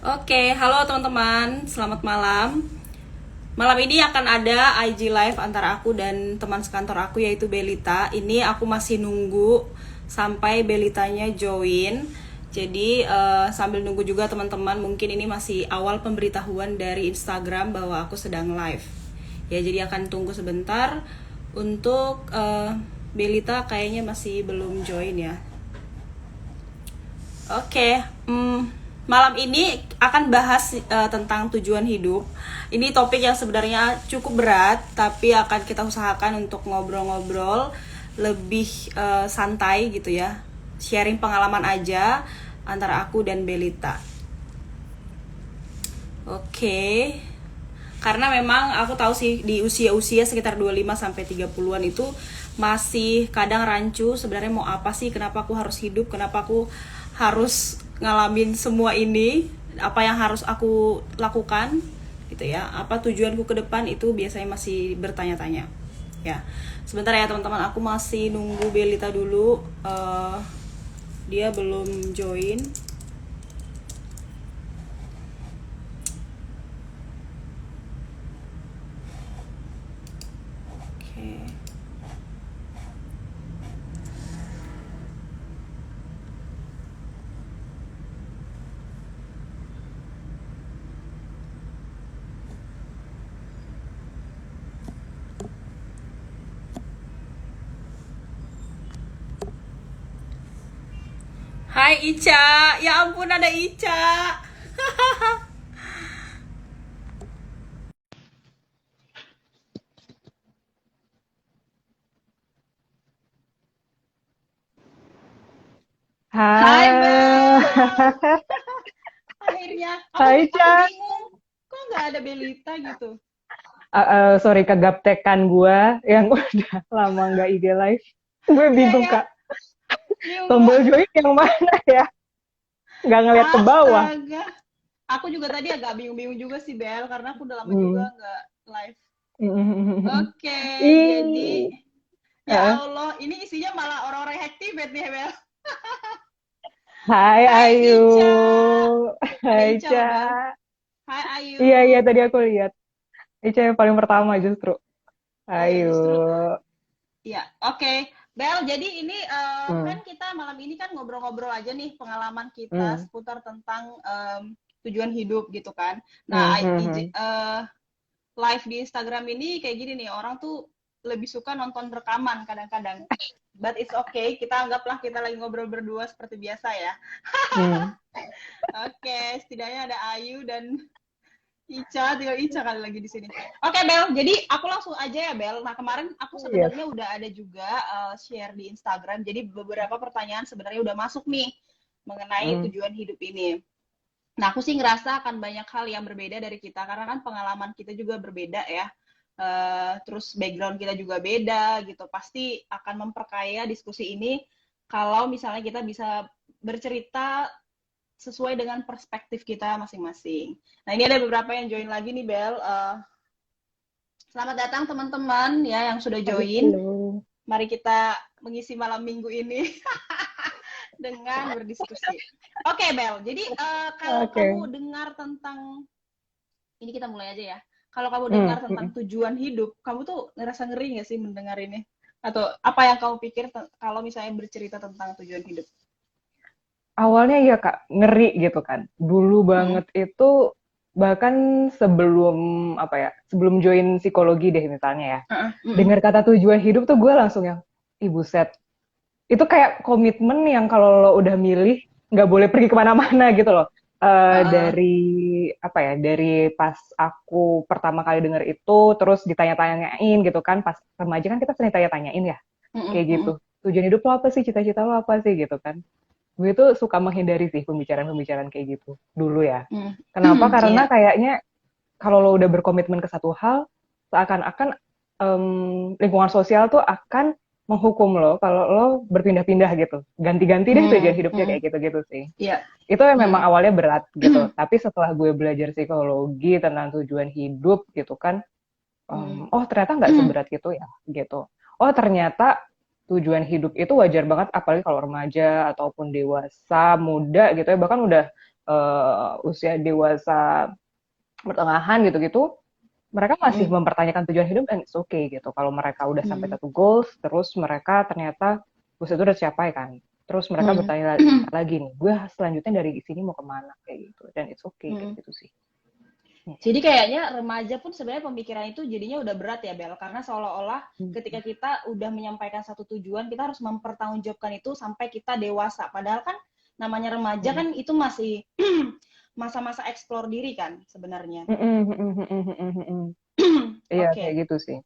Oke, halo teman-teman, selamat malam. Malam ini akan ada IG live antara aku dan teman sekantor aku yaitu Belita. Ini aku masih nunggu sampai Belitanya join. Jadi sambil nunggu juga teman-teman, mungkin ini masih awal pemberitahuan dari Instagram bahwa aku sedang live. Ya, jadi akan tunggu sebentar untuk Belita kayaknya masih belum join ya. Oke, malam ini akan bahas tentang tujuan hidup. Ini topik yang sebenarnya cukup berat, tapi akan kita usahakan untuk ngobrol-ngobrol lebih santai gitu ya. Sharing pengalaman aja antara aku dan Belita. Oke. Karena memang aku tahu sih di usia-usia sekitar 25 sampai 30-an itu masih kadang rancu sebenarnya mau apa sih, kenapa aku harus hidup, kenapa aku harus ngalamin semua ini, apa yang harus aku lakukan gitu ya. Apa tujuanku ke depan itu biasanya masih bertanya-tanya. Ya. Sebentar ya teman-teman, aku masih nunggu Belita dulu. Dia belum join. Oke. Hai Ica, ya ampun ada Ica. Hai Hai, Bel. Akhirnya Hai aku Ca. bingung. Kok nggak ada Belita gitu? Sorry kegaptekan gue yang udah lama nggak IG live. Gue Iya bingung ya, Kak, bingung tombol banget. join yang mana ya? Nggak ngeliat ke bawah. Astaga. Aku juga tadi agak bingung-bingung juga sih Bel, karena aku udah lama juga Hmm. nggak live. Hmm. Oke, jadi Ih, ya eh. Allah, ini isinya malah orang-orang yang activate nih Bel. Hai Hai Ayu. Ica. Ada Hai Ica loh Bel. Ca. Hai Ayu. Iya iya tadi aku lihat. Ica yang paling pertama justru. Iya Ayu. justru. Ya, oke. Bel, jadi ini kan Hmm. kita malam ini kan ngobrol-ngobrol aja nih pengalaman kita Hmm. seputar tentang tujuan hidup gitu kan. Nah, Hmm. Hmm. Hmm. live di Instagram ini kayak gini nih, orang tuh lebih suka nonton rekaman kadang-kadang. But it's okay, kita anggaplah kita lagi ngobrol berdua seperti biasa ya. Hmm. Oke, setidaknya ada Ayu dan Ica, tinggal Ica kali lagi di sini. Oke Bel, jadi aku langsung aja ya Bel. Nah kemarin aku Yes. sebenarnya udah ada juga share di Instagram. Jadi beberapa pertanyaan sebenarnya udah masuk nih mengenai Hmm. tujuan hidup ini. Nah aku sih ngerasa akan banyak hal yang berbeda dari kita karena kan pengalaman kita juga berbeda ya. Terus background kita juga beda gitu. Pasti akan memperkaya diskusi ini kalau misalnya kita bisa bercerita sesuai dengan perspektif kita masing-masing. Nah, ini ada beberapa yang join lagi nih, Bel. Selamat datang teman-teman ya yang sudah Halo. join. Halo. Mari kita mengisi malam minggu ini dengan berdiskusi. Oke, Bel. Jadi kalau Oke. kamu dengar tentang ini kita mulai aja ya. Kalau kamu Hmm. dengar tentang Hmm. tujuan hidup, kamu tuh ngerasa ngeri nggak sih mendengar ini? Atau apa yang kamu pikir kalau misalnya bercerita tentang tujuan hidup? Awalnya ya Kak, ngeri gitu kan. Dulu Mm-mm. banget itu bahkan sebelum apa ya, sebelum join psikologi deh misalnya ya. Uh-uh. Mm-mm. Dengar kata tujuan hidup tuh gue langsung yang, ibu set. Itu kayak komitmen yang kalau lo udah milih nggak boleh pergi kemana-mana gitu loh. Uh-uh. Dari apa ya, dari pas aku pertama kali denger itu, terus ditanya-tanyain gitu kan, pas remaja kan kita sering tanya-tanyain ya, Mm-mm. kayak gitu. Mm-mm. Tujuan hidup lo apa sih, cita-cita lo apa sih gitu kan. Gue tuh suka menghindari sih pembicaraan-pembicaraan kayak gitu dulu ya. Mm. Kenapa? Karena Iya. kayaknya kalau lo udah berkomitmen ke satu hal, seakan-akan lingkungan sosial tuh akan menghukum lo kalau lo berpindah-pindah gitu. Ganti-ganti deh tujuan Mm. hidupnya Mm. kayak gitu-gitu sih. Iya. Itu yang memang Mm. awalnya berat gitu. Tapi setelah gue belajar psikologi tentang tujuan hidup gitu kan, Mm. oh ternyata nggak seberat itu ya gitu. Oh ternyata tujuan hidup itu wajar banget apalagi kalau remaja ataupun dewasa muda gitu ya bahkan udah usia dewasa pertengahan gitu-gitu, mereka masih Mm-mm. mempertanyakan tujuan hidup dan it's okay gitu. Kalau mereka udah sampai Mm. satu goals, terus mereka ternyata goals itu udah tercapai kan. Terus mereka Mm. bertanya lagi nih, gue selanjutnya dari sini mau kemana kayak gitu. Dan it's okay kayak Mm. gitu sih. Hmm. Jadi kayaknya remaja pun sebenarnya pemikiran itu jadinya udah berat ya Bel, karena seolah-olah ketika kita udah menyampaikan satu tujuan, kita harus mempertanggungjawabkan itu sampai kita dewasa. Padahal kan namanya remaja Hmm. kan itu masih masa-masa eksplor diri kan sebenarnya. Iya kayak Oke. gitu sih.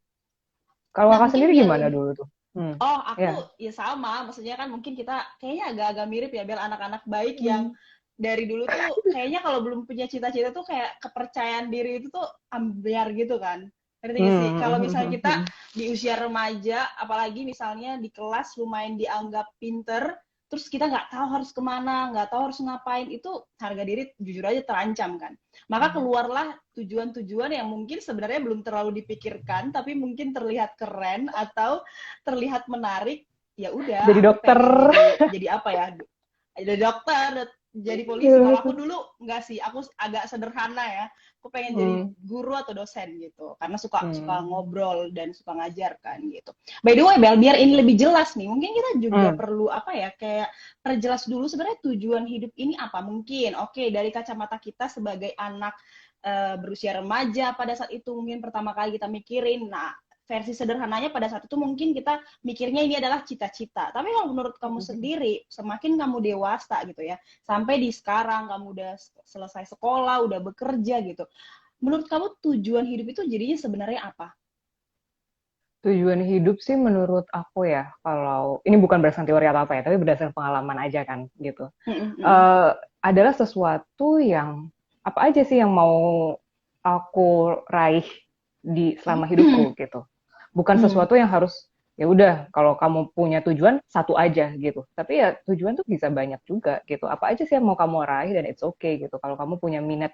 Kalau Nah, kakak mungkin sendiri biar gimana lebih. dulu tuh? Hmm. Oh, Ya. aku ya sama. Maksudnya kan mungkin kita kayaknya agak-agak mirip ya, Bel, anak-anak baik yang dari dulu tuh kayaknya kalau belum punya cita-cita tuh kayak kepercayaan diri itu tuh ambiar gitu kan. Ngerti gak sih? Kalau misalnya kita di usia remaja, apalagi misalnya di kelas lumayan dianggap pinter, terus kita nggak tahu harus kemana, nggak tahu harus ngapain, itu harga diri jujur aja terancam kan. Maka keluarlah tujuan-tujuan yang mungkin sebenarnya belum terlalu dipikirkan, tapi mungkin terlihat keren atau terlihat menarik. Ya Jadi udah, aku dokter. pengen jadi apa ya, jadi dokter, jadi polisi. Kalau aku dulu enggak sih, aku agak sederhana ya. Aku pengen jadi Hmm. guru atau dosen gitu, karena suka suka Hmm. ngobrol dan suka ngajar kan gitu. By the way, Bel, biar ini lebih jelas nih, mungkin kita juga Hmm. perlu apa ya, kayak perjelas dulu sebenarnya tujuan hidup ini apa. Mungkin oke, dari kacamata kita sebagai anak berusia remaja pada saat itu mungkin pertama kali kita mikirin, nah versi sederhananya pada saat itu mungkin kita mikirnya ini adalah cita-cita. Tapi kalau menurut kamu sendiri, semakin kamu dewasa gitu ya, sampai di sekarang kamu udah selesai sekolah, udah bekerja gitu. Menurut kamu tujuan hidup itu jadinya sebenarnya apa? Tujuan hidup sih menurut aku ya, kalau ini bukan berdasarkan teori atau apa ya, tapi berdasarkan pengalaman aja kan gitu. Eh, adalah sesuatu yang apa aja sih yang mau aku raih di selama hidupku gitu. Bukan sesuatu yang harus ya udah kalau kamu punya tujuan satu aja gitu. Tapi ya tujuan tuh bisa banyak juga gitu. Apa aja sih yang mau kamu raih dan it's okay gitu. Kalau kamu punya minat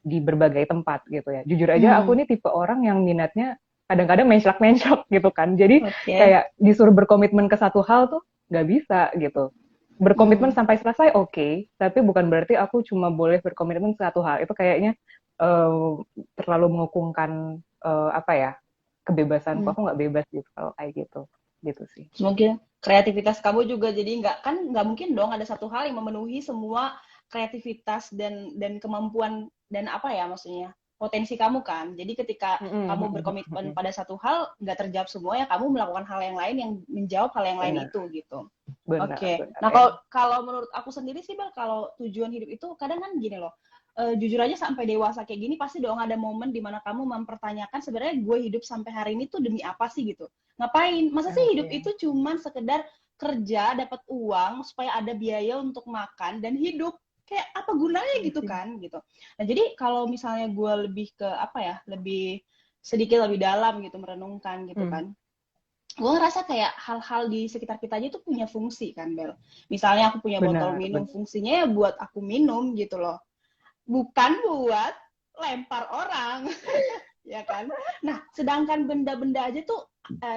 di berbagai tempat gitu ya. Jujur aja aku ini tipe orang yang minatnya kadang-kadang menclak-menclok gitu kan. Jadi Oke. kayak disuruh berkomitmen ke satu hal tuh nggak bisa gitu. Berkomitmen Hmm. sampai selesai oke, tapi bukan berarti aku cuma boleh berkomitmen satu hal. Itu kayaknya eh, terlalu mengukungkan apa ya kebebasanku. Hmm. Aku nggak bebas gitu kalau kayak gitu, gitu sih. Mungkin kreativitas kamu juga jadi nggak mungkin dong ada satu hal yang memenuhi semua kreativitas dan kemampuan dan apa ya maksudnya potensi kamu kan. Jadi ketika kamu berkomitmen pada satu hal nggak terjawab semua ya kamu melakukan hal yang lain yang menjawab hal yang lain Benar, itu gitu. benar, Oke. benar Nah, ya. kalau menurut aku sendiri sih, Bel, kalau tujuan hidup itu kadang kan gini loh. Jujur aja sampai dewasa kayak gini pasti dong ada momen di mana kamu mempertanyakan sebenarnya gue hidup sampai hari ini tuh demi apa sih gitu. Ngapain? Masa sih hidup Oke. itu cuman sekedar kerja, dapat uang supaya ada biaya untuk makan dan hidup. Kayak apa gunanya Iya gitu sih. kan gitu. Nah, jadi kalau misalnya gue lebih ke apa ya, lebih sedikit lebih dalam gitu merenungkan gitu Hmm. kan, gue ngerasa kayak hal-hal di sekitar kita aja tuh punya fungsi kan, Bel. Misalnya aku punya botol Benar, minum, benar. fungsinya ya buat aku minum gitu loh. Bukan buat lempar orang, ya kan? Nah, sedangkan benda-benda aja tuh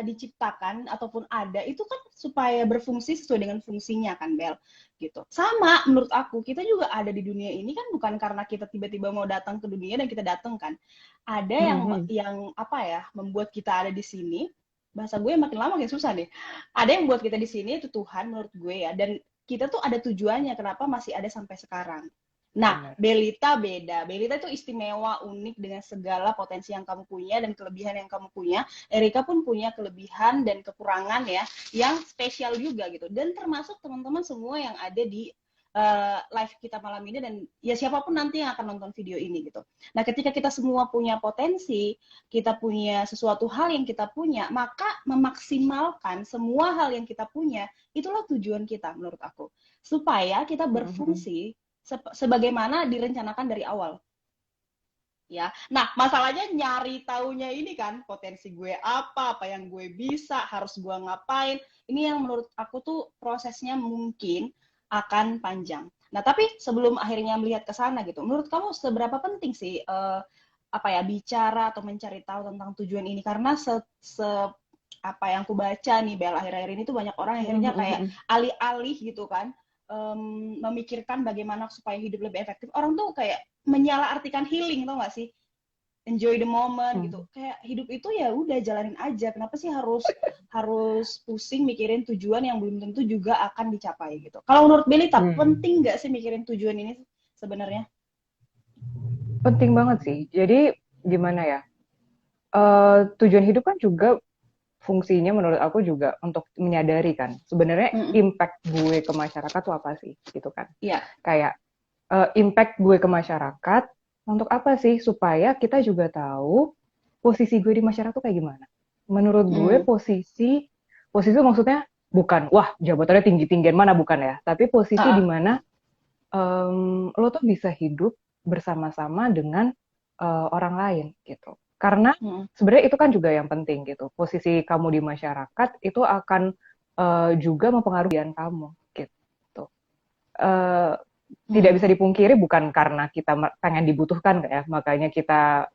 diciptakan ataupun ada itu kan supaya berfungsi sesuai dengan fungsinya kan, Bel. Gitu. Sama menurut aku, kita juga ada di dunia ini kan bukan karena kita tiba-tiba mau datang ke dunia dan kita datang kan. Ada yang apa ya, membuat kita ada di sini. Bahasa gue makin lama makin susah nih. Ada yang buat kita di sini itu Tuhan menurut gue ya, dan kita tuh ada tujuannya kenapa masih ada sampai sekarang. Nah, Benar. Belita beda. Belita itu istimewa, unik dengan segala potensi yang kamu punya dan kelebihan yang kamu punya. Erika pun punya kelebihan dan kekurangan ya, yang spesial juga gitu. Dan termasuk teman-teman semua yang ada di live kita malam ini dan ya siapapun nanti yang akan nonton video ini gitu. Nah, ketika kita semua punya potensi, kita punya sesuatu hal yang kita punya, maka memaksimalkan semua hal yang kita punya, itulah tujuan kita menurut aku. Supaya kita berfungsi sebagaimana direncanakan dari awal. Ya, nah masalahnya nyari taunya ini kan potensi gue apa yang gue bisa, harus gue ngapain. Ini yang menurut aku tuh prosesnya mungkin akan panjang. Nah tapi sebelum akhirnya melihat ke sana gitu, menurut kamu seberapa penting sih apa ya bicara atau mencari tahu tentang tujuan ini karena apa yang aku baca nih Bel akhir-akhir ini tuh banyak orang akhirnya kayak alih-alih gitu kan memikirkan bagaimana supaya hidup lebih efektif, orang tuh kayak menyalahartikan healing, tau gak sih? Enjoy the moment gitu. Kayak hidup itu ya udah jalanin aja. Kenapa sih harus pusing mikirin tujuan yang belum tentu juga akan dicapai gitu. Kalau menurut Belita, penting nggak sih mikirin tujuan ini sebenarnya? Penting banget sih. Jadi gimana ya? Tujuan hidup kan juga fungsinya menurut aku juga untuk menyadari kan sebenarnya impact gue ke masyarakat tuh apa sih gitu kan. Iya. Kayak impact gue ke masyarakat untuk apa sih supaya kita juga tahu posisi gue di masyarakat tuh kayak gimana. Menurut gue posisi itu maksudnya bukan wah jabatannya tinggi-tinggian mana, bukan ya, tapi posisi di mana lo tuh bisa hidup bersama-sama dengan orang lain gitu. Karena sebenarnya itu kan juga yang penting gitu. Posisi kamu di masyarakat itu akan juga mempengaruhi kebahagiaan kamu gitu. Tidak bisa dipungkiri bukan karena kita pengen dibutuhkan ya, makanya kita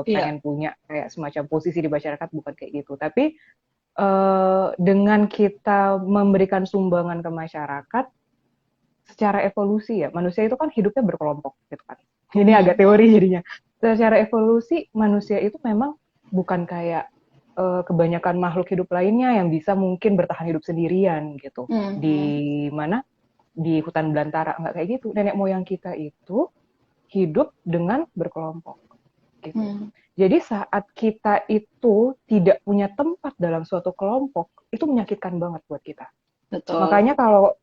pengen punya kayak semacam posisi di masyarakat, bukan kayak gitu. Tapi dengan kita memberikan sumbangan ke masyarakat, secara evolusi ya, manusia itu kan hidupnya berkelompok gitu kan. Ini agak teori jadinya. Secara evolusi, manusia itu memang bukan kayak kebanyakan makhluk hidup lainnya yang bisa mungkin bertahan hidup sendirian gitu. Di mana? Di hutan belantara, nggak kayak gitu. Nenek moyang kita itu hidup dengan berkelompok gitu. Jadi saat kita itu tidak punya tempat dalam suatu kelompok, itu menyakitkan banget buat kita. Betul. Makanya kalau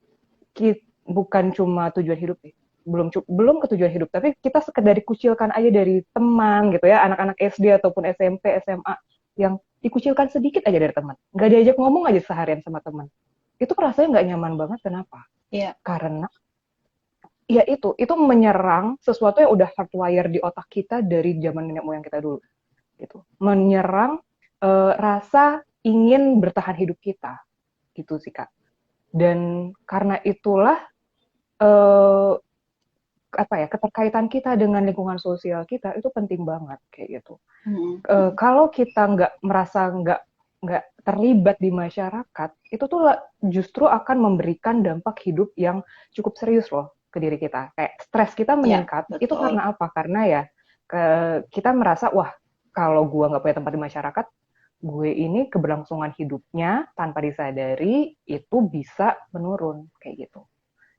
kita, bukan cuma tujuan hidup nih, belum ke tujuan hidup, tapi kita sekedar dikucilkan aja dari teman gitu ya, anak-anak SD ataupun SMP, SMA yang dikucilkan sedikit aja dari teman, nggak diajak ngomong aja seharian sama teman, itu rasanya nggak nyaman banget. Kenapa? Karena ya itu menyerang sesuatu yang udah hardwire di otak kita dari zaman nenek moyang kita dulu gitu, menyerang rasa ingin bertahan hidup kita gitu sih Kak. Dan karena itulah keterkaitan kita dengan lingkungan sosial kita itu penting banget kayak gitu. Kalau kita nggak merasa nggak terlibat di masyarakat, itu tuh justru akan memberikan dampak hidup yang cukup serius loh ke diri kita. Kayak stres kita meningkat, itu karena apa? Karena ya kita merasa wah, kalau gue nggak punya tempat di masyarakat, gue ini keberlangsungan hidupnya tanpa disadari itu bisa menurun kayak gitu.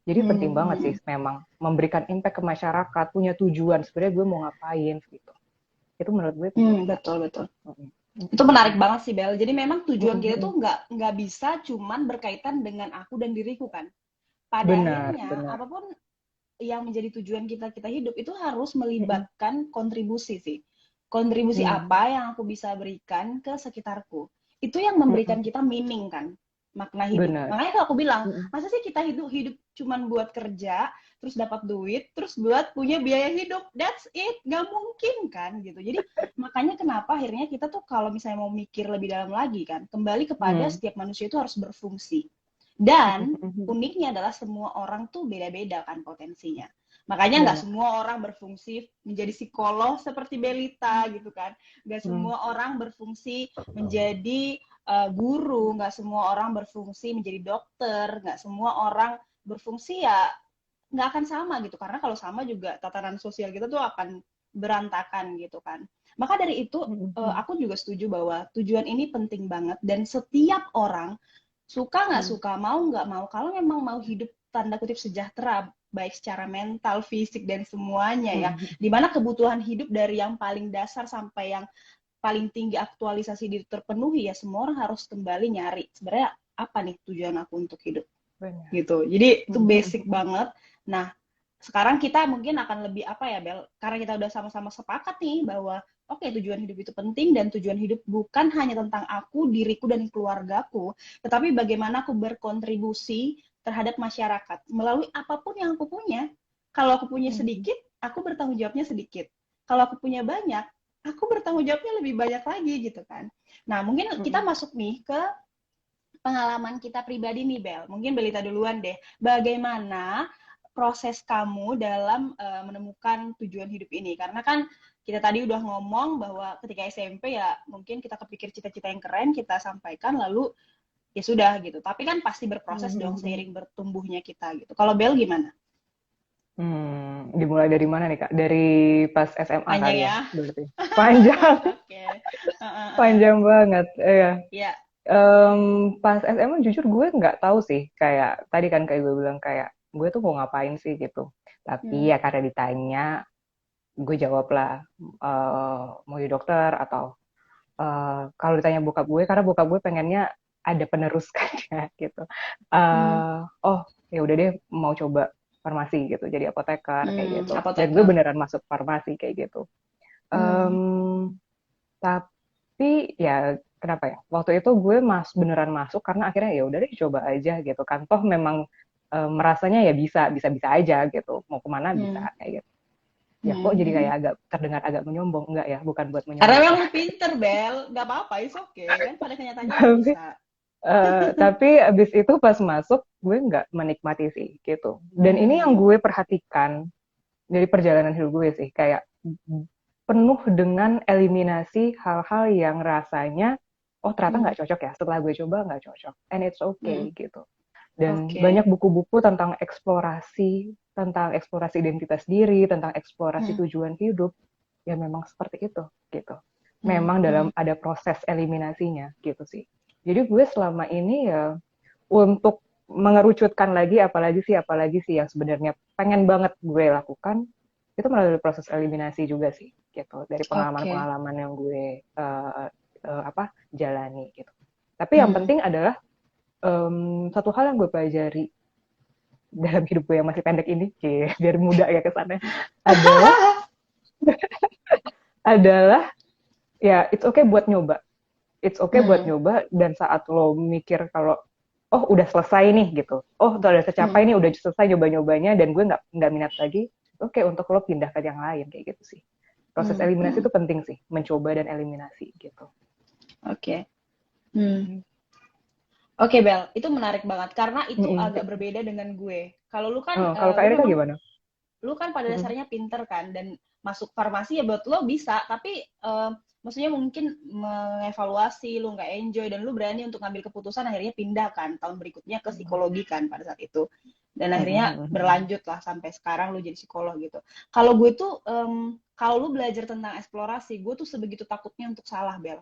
Jadi penting banget sih memang memberikan impact ke masyarakat, punya tujuan sebenarnya gue mau ngapain gitu. Itu menurut gue betul. Itu menarik banget sih Bel. Jadi memang tujuan kita tuh nggak bisa cuman berkaitan dengan aku dan diriku kan. Pada akhirnya apapun yang menjadi tujuan kita hidup itu harus melibatkan kontribusi sih. Kontribusi apa yang aku bisa berikan ke sekitarku. Itu yang memberikan kita meaning kan, makna hidup. Makanya kalau aku bilang, masa sih kita hidup cuman buat kerja, terus dapat duit, terus buat punya biaya hidup, that's it, nggak mungkin kan gitu. Jadi makanya kenapa akhirnya kita tuh kalau misalnya mau mikir lebih dalam lagi kan, kembali kepada setiap manusia itu harus berfungsi. Dan uniknya adalah semua orang tuh beda-beda kan potensinya. Makanya nggak semua orang berfungsi menjadi psikolog seperti Belita gitu kan. Nggak semua orang berfungsi menjadi guru, nggak semua orang berfungsi menjadi dokter, nggak semua orang berfungsi ya nggak akan sama gitu. Karena kalau sama juga tatanan sosial kita tuh akan berantakan gitu kan. Maka dari itu aku juga setuju bahwa tujuan ini penting banget dan setiap orang suka nggak suka, mau nggak mau, kalau memang mau hidup tanda kutip sejahtera, baik secara mental, fisik, dan semuanya ya, dimana kebutuhan hidup dari yang paling dasar sampai yang paling tinggi aktualisasi diri terpenuhi, ya semua orang harus kembali nyari, sebenarnya apa nih tujuan aku untuk hidup. Gitu. Jadi itu basic banget. Nah, sekarang kita mungkin akan lebih apa ya Bel, karena kita udah sama-sama sepakat nih bahwa oke, tujuan hidup itu penting dan tujuan hidup bukan hanya tentang aku, diriku, dan keluargaku, tetapi bagaimana aku berkontribusi terhadap masyarakat melalui apapun yang aku punya. Kalau aku punya sedikit, aku bertanggung jawabnya sedikit. Kalau aku punya banyak, aku bertanggung jawabnya lebih banyak lagi gitu kan. Nah, mungkin kita masuk nih ke pengalaman kita pribadi nih Bel. Mungkin Belita duluan deh. Bagaimana proses kamu dalam menemukan tujuan hidup ini? Karena kan kita tadi udah ngomong bahwa ketika SMP ya mungkin kita kepikir cita-cita yang keren, kita sampaikan, lalu ya sudah gitu. Tapi kan pasti berproses dong seiring bertumbuhnya kita gitu. Kalau Bel gimana? Dimulai dari mana nih Kak? Dari pas SMA Panjang kali ya, ya. berarti. Panjang, Oke. Heeh. panjang banget. Iya. Ya. Pas SMA jujur gue nggak tahu sih. Kayak tadi kan kayak gue bilang kayak gue tuh mau ngapain sih gitu. Tapi Hmm. ya karena ditanya, gue jawab lah mau jadi dokter atau kalau ditanya bokap gue, karena bokap gue pengennya ada peneruskannya gitu. Hmm. Oh ya udah deh mau coba farmasi gitu, jadi apoteker kayak gitu. Dan gue Apoteker. beneran masuk farmasi kayak gitu. Hmm. Em, tapi ya kenapa ya? Waktu itu gue beneran masuk karena akhirnya ya udah deh coba aja gitu kan. Toh memang merasanya ya bisa aja gitu. Mau kemana bisa Hmm. kayak gitu. Ya kok jadi Hmm. kayak agak terdengar agak menyombong enggak ya? Bukan buat Karena menyombong memang ya. lu pinter, Bel. Gak apa-apa, it's okay. Kan pada kenyataannya lu Tapi bisa. tapi abis itu pas masuk gue nggak menikmati sih gitu. Dan ini yang Hmm. gue perhatikan dari perjalanan hidup gue sih kayak penuh dengan eliminasi hal-hal yang rasanya oh ternyata Hmm. nggak cocok ya. Setelah gue coba nggak cocok, and it's Hmm. okay gitu. Dan banyak Oke. buku-buku tentang eksplorasi identitas diri, tentang eksplorasi Hmm. tujuan hidup, ya memang seperti itu gitu. Hmm. Memang Hmm. dalam ada proses eliminasinya gitu sih. Jadi gue selama ini ya untuk mengerucutkan lagi apalagi sih yang sebenarnya pengen banget gue lakukan itu melalui proses eliminasi juga sih gitu dari Oke. pengalaman-pengalaman yang gue jalani gitu. Tapi yang Hmm. penting adalah satu hal yang gue pelajari dalam hidup gue yang masih pendek ini, biar muda ya kesannya, adalah adalah ya it's okay buat nyoba. It's okay buat Hmm. nyoba dan saat lo mikir kalau oh udah selesai nih gitu. Oh udah Hmm. tercapai nih, udah selesai nyoba-nyobanya dan gue nggak minat lagi. Oke, untuk lo pindah ke yang lain kayak gitu sih. Proses Hmm. eliminasi Hmm. itu penting sih, mencoba dan eliminasi gitu. Oke. Hmm. Oke, Bel, itu menarik banget karena itu Mm-mm. agak berbeda dengan gue. Kalau lu kan, Oh, kalau Kak lu Erika memang gimana? lu kan pada Mm-mm. dasarnya pinter kan dan masuk farmasi ya buat lo bisa, tapi maksudnya mungkin mengevaluasi lu nggak enjoy dan lu berani untuk ngambil keputusan akhirnya pindah kan tahun berikutnya ke psikologi kan pada saat itu dan akhirnya Mm-mm. berlanjut lah sampai sekarang lu jadi psikolog gitu. Kalau gue tuh kalau lu belajar tentang eksplorasi, gue tuh sebegitu takutnya untuk salah, Bel.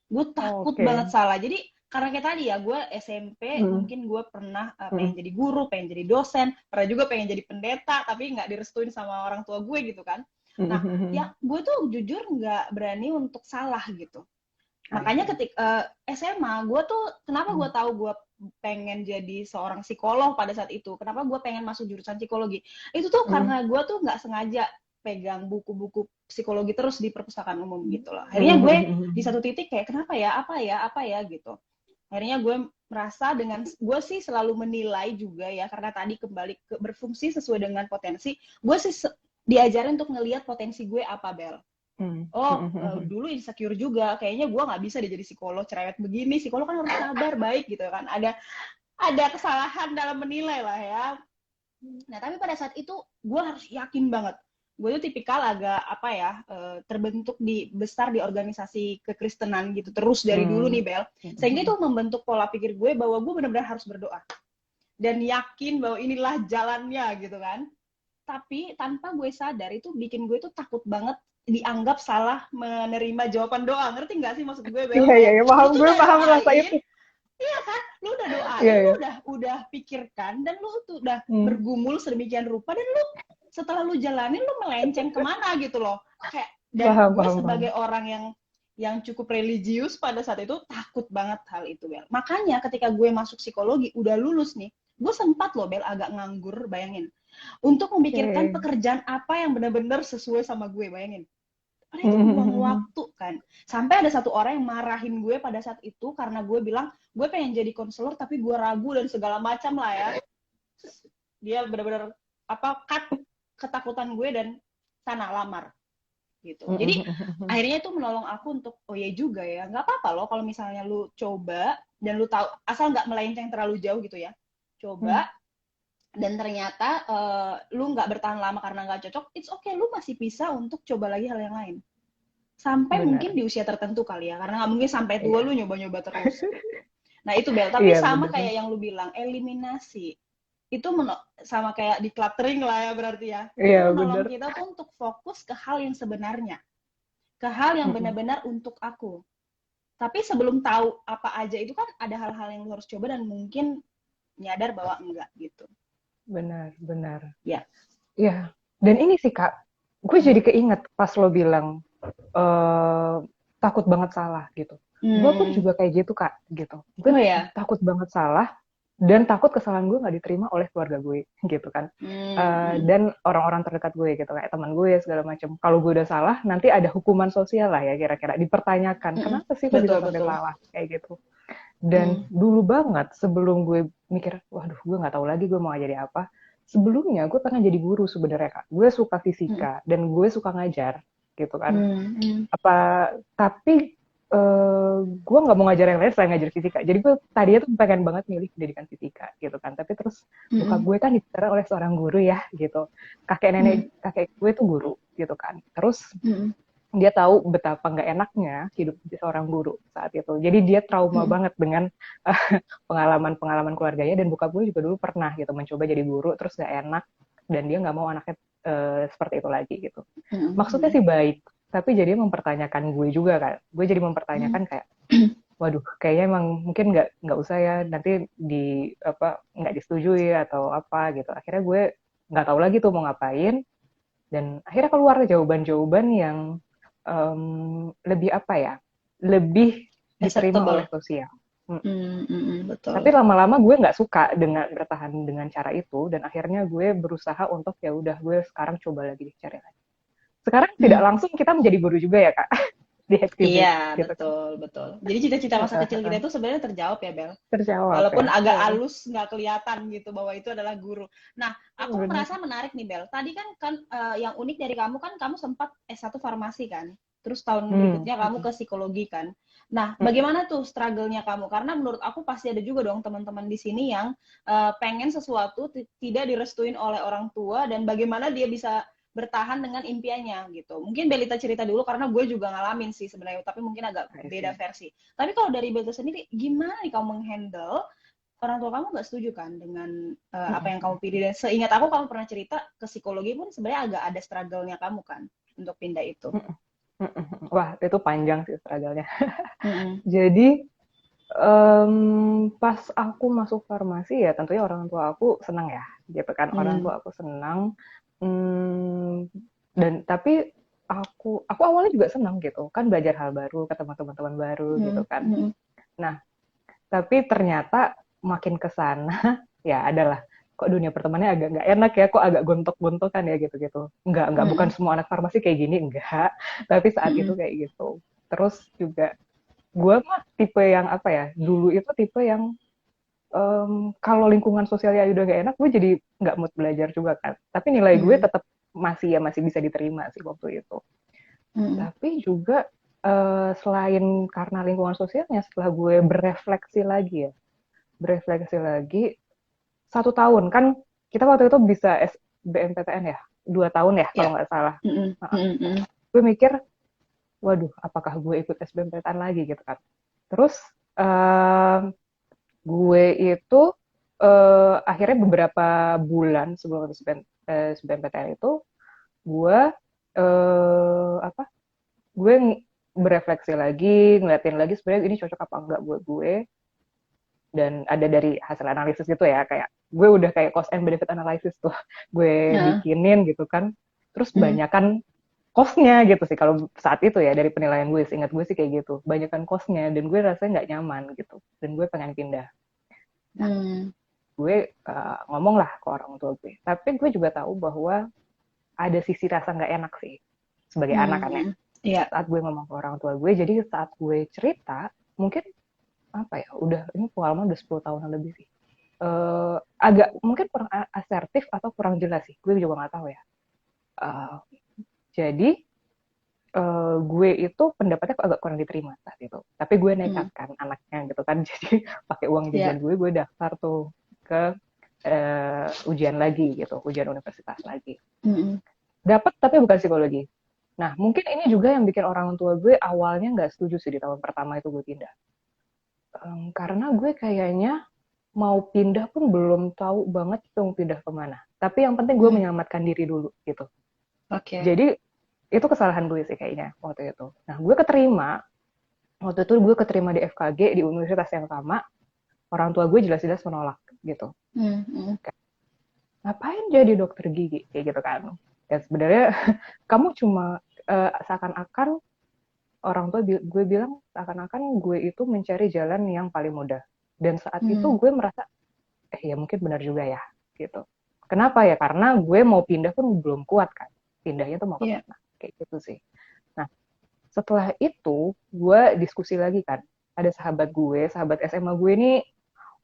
Gue takut banget Oke. salah. Jadi karena kayak tadi ya, gue SMP Mm-mm. mungkin gue pernah pengen Mm-mm. jadi guru, pengen jadi dosen, pernah juga pengen jadi pendeta, tapi nggak direstuin sama orang tua gue gitu kan. Nah, ya Mm-mm. gue tuh jujur nggak berani untuk salah gitu. I Makanya see. ketika SMA, gue tuh kenapa gue Mm. tahu gue pengen jadi seorang psikolog pada saat itu. Kenapa gue pengen masuk jurusan psikologi? Itu tuh Mm. karena gue tuh nggak sengaja pegang buku-buku psikologi terus di perpustakaan umum gitu loh. Akhirnya gue di Mm. satu titik kayak kenapa ya, apa ya gitu. Akhirnya gue merasa dengan gue sih selalu menilai juga ya karena tadi kembali ke berfungsi sesuai dengan potensi. Gue sih diajarin untuk ngelihat potensi gue apa, Bel. Mm. Oh, Mm. dulu insecure juga. Kayaknya gue nggak bisa deh jadi psikolog cerewet begini. Psikolog kan harus sabar, baik gitu kan. Ada kesalahan dalam menilai lah ya. Nah, tapi pada saat itu gue harus yakin banget. Gue tuh tipikal agak apa ya, terbentuk besar di organisasi kekristenan gitu terus dari dulu nih, Bel. Sehingga itu membentuk pola pikir gue bahwa gue benar-benar harus berdoa dan yakin bahwa inilah jalannya gitu kan. Tapi tanpa gue sadar itu bikin gue tuh takut banget dianggap salah menerima jawaban doa. Ngerti nggak sih maksud gue, Bel? Iya, iya, Kayak iya, lu paham, tuh gue udah paham rasa doain, itu. iya kan? Lu udah Iya, doain, lu iya. udah pikirkan, dan lu tuh udah Hmm. bergumul sedemikian rupa, dan lu setelah lu jalanin, lu melenceng kemana gitu loh. Kayak, dan Paham, gue paham, paham. sebagai orang yang cukup religius pada saat itu takut banget hal itu, Bel. Makanya ketika gue masuk psikologi, udah lulus nih, gue sempat loh, Bel, agak nganggur, bayangin. Untuk memikirkan Oke. pekerjaan apa yang benar-benar sesuai sama gue, bayangin. Karena itu buang waktu kan. Sampai ada satu orang yang marahin gue pada saat itu karena gue bilang gue pengen jadi konselor tapi gue ragu dan segala macam lah ya. Dia benar-benar cut ketakutan gue dan sana lamar gitu. Jadi akhirnya itu menolong aku untuk oh ya juga ya nggak apa-apa loh kalau misalnya lu coba dan lu tahu asal nggak melenceng terlalu jauh gitu ya. Coba dan ternyata lu nggak bertahan lama karena nggak cocok, it's okay, lu masih bisa untuk coba lagi hal yang lain. Sampai mungkin Benar. di usia tertentu kali ya, karena nggak mungkin sampai tua Iya. lu nyoba-nyoba terus. Nah itu Bel, tapi Iya sama bener. kayak yang lu bilang, eliminasi. Itu sama kayak decluttering lah ya berarti ya. Itu Iya menolong bener. kita tuh untuk fokus ke hal yang sebenarnya. Ke hal yang Mm-mm. benar-benar untuk aku. Tapi sebelum tahu apa aja itu kan ada hal-hal yang lu harus coba dan mungkin nyadar bahwa enggak gitu. Benar, benar. Ya. Iya. Dan ini sih Kak, gue jadi keinget pas lo bilang eh takut banget salah gitu. Gue pun Hmm. juga kayak gitu Kak, gitu. Gue Oh ya. takut banget salah dan takut kesalahan gue nggak diterima oleh keluarga gue, gitu kan. Hmm. Dan orang-orang terdekat gue gitu, kayak teman gue segala macam. Kalau gue udah salah, nanti ada hukuman sosial lah ya kira-kira. Dipertanyakan, Hmm. kenapa sih kok bisa Betul sampai betul. salah kayak gitu. Dan Hmm. dulu banget sebelum gue mikir, waduh gue nggak tahu lagi gue mau jadi apa. Sebelumnya gue pernah jadi guru sebenarnya Kak. Gue suka Hmm. fisika dan gue suka ngajar gitu kan. Hmm. Hmm. Apa tapi gue nggak mau ngajar yang lain selain ngajar fisika. Jadi gue tadinya tuh pengen banget milih pendidikan fisika gitu kan. Tapi terus bokap Hmm. gue kan dicerah oleh seorang guru ya gitu. Kakek Hmm. nenek kakek gue tuh guru gitu kan. Terus Hmm. dia tahu betapa nggak enaknya hidup seorang guru saat itu. Jadi dia trauma Hmm. banget dengan pengalaman-pengalaman keluarganya dan bokap gue juga dulu pernah gitu mencoba jadi guru terus nggak enak dan dia nggak mau anaknya seperti itu lagi gitu. Maksudnya Hmm. sih baik, tapi jadi mempertanyakan gue juga kan. Gue jadi Hmm. mempertanyakan kayak, waduh, kayaknya emang mungkin nggak usah ya nanti di apa nggak disetujui atau apa gitu. Akhirnya gue nggak tahu lagi tuh mau ngapain dan akhirnya keluar jawaban-jawaban yang lebih apa ya, lebih diterima oleh Acceptable. sosial. Hmm. Hmm. Tapi Betul. lama-lama gue nggak suka dengan bertahan dengan cara itu dan akhirnya gue berusaha untuk ya udah gue sekarang coba lagi cari lagi. Sekarang tidak Hmm. langsung kita menjadi guru juga ya kak di Iya, Hexibit gitu kan. betul, betul. Jadi cita-cita masa kecil kita itu sebenarnya terjawab ya, Bel. Terjawab Walaupun ya. agak halus, nggak kelihatan gitu bahwa itu adalah guru. Nah, aku Bener. merasa menarik nih, Bel. Tadi kan yang unik dari kamu kan kamu sempat S1 farmasi kan. Terus tahun Hmm. berikutnya kamu ke psikologi kan. Nah, Hmm. bagaimana tuh struggle-nya kamu? Karena menurut aku pasti ada juga dong teman-teman di sini yang pengen sesuatu tidak direstuin oleh orang tua dan bagaimana dia bisa bertahan dengan impiannya gitu. Mungkin Belita cerita dulu karena gue juga ngalamin sih sebenarnya, tapi mungkin agak I beda see. versi. Tapi kalau dari Belita sendiri, gimana nih kamu menghandle orang tua kamu nggak setuju kan dengan apa yang kamu pilih? Dan seingat aku kamu pernah cerita ke psikologi pun sebenarnya agak ada struggle-nya kamu kan untuk pindah itu. Wah itu panjang sih struggle-nya. Mm-mm. Jadi pas aku masuk farmasi ya tentunya orang tua aku senang ya gitu kan, orang Mm. tua aku senang. Mmm, dan tapi aku awalnya juga senang gitu kan belajar hal baru, ketemu teman-teman baru gitu Mm. kan. Mm. Nah, tapi ternyata makin ke sana ya adalah kok dunia pertemanannya agak nggak enak ya, kok agak gontok-gontokan ya gitu-gitu. Nggak bukan Mm. semua anak farmasi kayak gini, enggak. Tapi saat itu Mm. kayak gitu. Terus juga gue mah tipe yang apa ya, dulu itu tipe yang kalau lingkungan sosialnya udah gak enak, gue jadi nggak mood belajar juga kan. Tapi nilai gue Mm. tetap masih bisa diterima sih waktu itu. Mm. Tapi juga selain karena lingkungan sosialnya, setelah gue berefleksi lagi 1 tahun kan kita waktu itu bisa SBMPTN ya, 2 tahun ya kalau Ya. nggak salah. Mm. Mm. Mm. Gue mikir, waduh, apakah gue ikut SBMPTN lagi gitu kan? Terus uh, gue itu akhirnya beberapa bulan sebelum SBMPTN itu gue apa? Gue berefleksi lagi, ngeliatin lagi sebenarnya ini cocok apa enggak buat gue. Dan ada dari hasil analisis gitu ya, kayak gue udah kayak cost and benefit analysis tuh gue Nah. bikinin gitu kan. Terus Mm. banyakan cost-nya gitu sih kalau saat itu ya dari penilaian gue, seingat gue sih kayak gitu. Banyakan cost-nya dan gue rasanya nggak nyaman gitu. Dan gue pengen pindah. Nah, Mm. gue ngomong lah ke orang tua gue. Tapi gue juga tahu bahwa ada sisi rasa nggak enak sih sebagai anak kan ya. Mm. Iya. Saat gue ngomong ke orang tua gue, jadi saat gue cerita, mungkin apa ya, udah ini pengalaman udah 10 tahunan lebih sih. Agak mungkin kurang asertif atau kurang jelas sih, gue juga nggak tahu ya. Uh, jadi gue itu pendapatnya kok agak kurang diterima saat itu. Tapi gue nekat Mm. kan anaknya gitu kan, jadi pakai uang jajan Iya. gue daftar tuh ke ujian lagi gitu, ujian universitas lagi. Mm. Dapat tapi bukan psikologi. Nah, mungkin ini juga yang bikin orang tua gue awalnya nggak setuju sih di tahun pertama itu gue pindah. Karena gue kayaknya mau pindah pun belum tahu banget mau pindah kemana. Tapi yang penting gue Hmm. menyelamatkan diri dulu gitu. Oke. Jadi itu kesalahan gue sih kayaknya waktu itu. Nah gue keterima, waktu itu gue keterima di FKG di universitas yang sama. Orang tua gue jelas-jelas menolak gitu. Hmm. Hmm. Kayak, ngapain jadi dokter gigi kayak gitu kan. Ya sebenarnya kamu cuma seakan-akan orang tua gue bilang seakan-akan gue itu mencari jalan yang paling mudah. Dan saat itu Hmm. gue merasa ya mungkin benar juga ya gitu. Kenapa ya? Karena gue mau pindah pun belum kuat kan. Pindahnya tuh mau Iya. kemana? Kayak gitu sih. Nah setelah itu gue diskusi lagi kan. Ada sahabat gue, sahabat SMA gue ini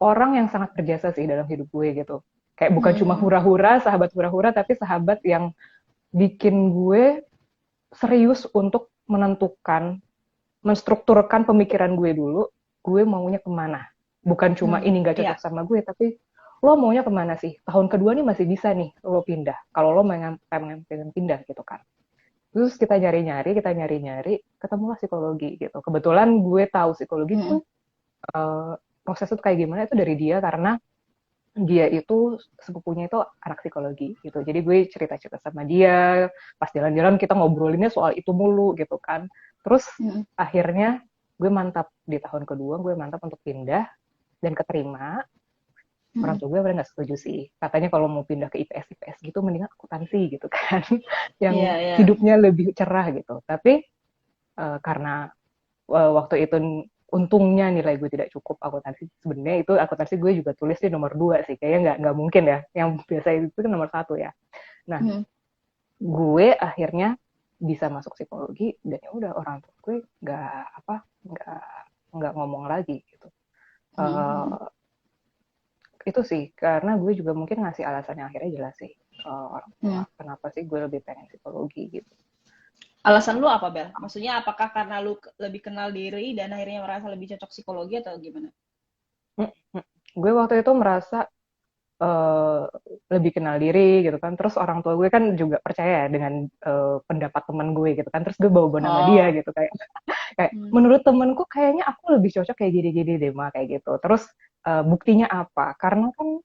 orang yang sangat berjasa sih dalam hidup gue gitu. Kayak bukan cuma Hmm. hura-hura, sahabat hura-hura, tapi sahabat yang bikin gue serius untuk menentukan, menstrukturkan pemikiran gue dulu, gue maunya kemana. Bukan cuma Hmm. ini gak Iya. cocok sama gue, tapi lo maunya kemana sih? Tahun kedua nih masih bisa nih lo pindah. Kalau lo pengen pindah gitu kan. Terus kita nyari-nyari, ketemulah psikologi gitu. Kebetulan gue tahu psikologi Hmm. pun proses itu kayak gimana itu dari dia karena dia itu sepupunya itu anak psikologi gitu. Jadi gue cerita-cerita sama dia, pas jalan-jalan kita ngobrolinnya soal itu mulu gitu kan. Terus Hmm. akhirnya gue mantap di tahun kedua, gue mantap untuk pindah dan keterima. Orang Hmm. tua gue bener nggak setuju sih. Katanya kalau mau pindah ke IPS gitu mendingan akuntansi gitu kan, Iya, yang iya. hidupnya lebih cerah gitu. Tapi karena waktu itu untungnya nilai gue tidak cukup akuntansi, sebenarnya itu akuntansi gue juga tulis di nomor 2 sih, kayaknya nggak mungkin ya, yang biasa itu kan nomor 1 ya. Nah Hmm. gue akhirnya bisa masuk psikologi dan ya udah orang tua gue nggak nggak ngomong lagi gitu. Hmm. uh, itu sih karena gue juga mungkin ngasih alasan yang akhirnya jelas sih ke orang tua Hmm. kenapa sih gue lebih pengen psikologi gitu. Alasan lu apa, Bel? Maksudnya apakah karena lu lebih kenal diri dan akhirnya merasa lebih cocok psikologi atau gimana? Gue waktu itu merasa uh, lebih kenal diri gitu kan. Terus orang tua gue kan juga percaya ya dengan pendapat teman gue gitu kan. Terus gue bawa-bawa nama dia Oh. gitu kayak kayak Hmm. menurut temenku kayaknya aku lebih cocok kayak gini-gini deh mah kayak gitu. Terus buktinya apa? Karena kan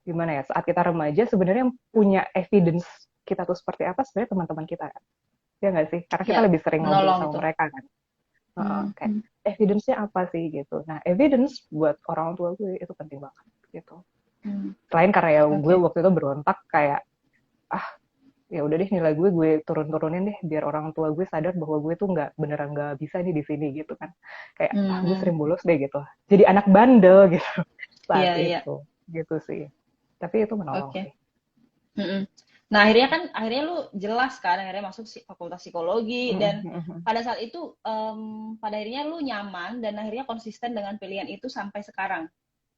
gimana ya saat kita remaja sebenarnya yang punya evidence kita tuh seperti apa sebenarnya teman-teman kita kan. Ya nggak sih? Karena kita Ya, lebih sering ngobrol menolong sama itu. mereka kan. Hmm. Kayak Hmm. evidence-nya apa sih gitu. Nah, evidence buat orang tua gue itu penting banget gitu. Hmm. Selain karena ya gue Oke. waktu itu berontak kayak ah ya udah deh nilai gue turun-turunin deh biar orang tua gue sadar bahwa gue tuh nggak beneran nggak bisa nih di sini gitu kan kayak gue Hmm. sering bolos deh gitu jadi anak bandel gitu saat Iya, iya. itu gitu sih tapi itu menolong Oke. sih. Mm-mm. Nah, akhirnya kan, akhirnya lu jelas kan, akhirnya masuk fakultas psikologi, dan pada saat itu, pada akhirnya lu nyaman dan akhirnya konsisten dengan pilihan itu sampai sekarang.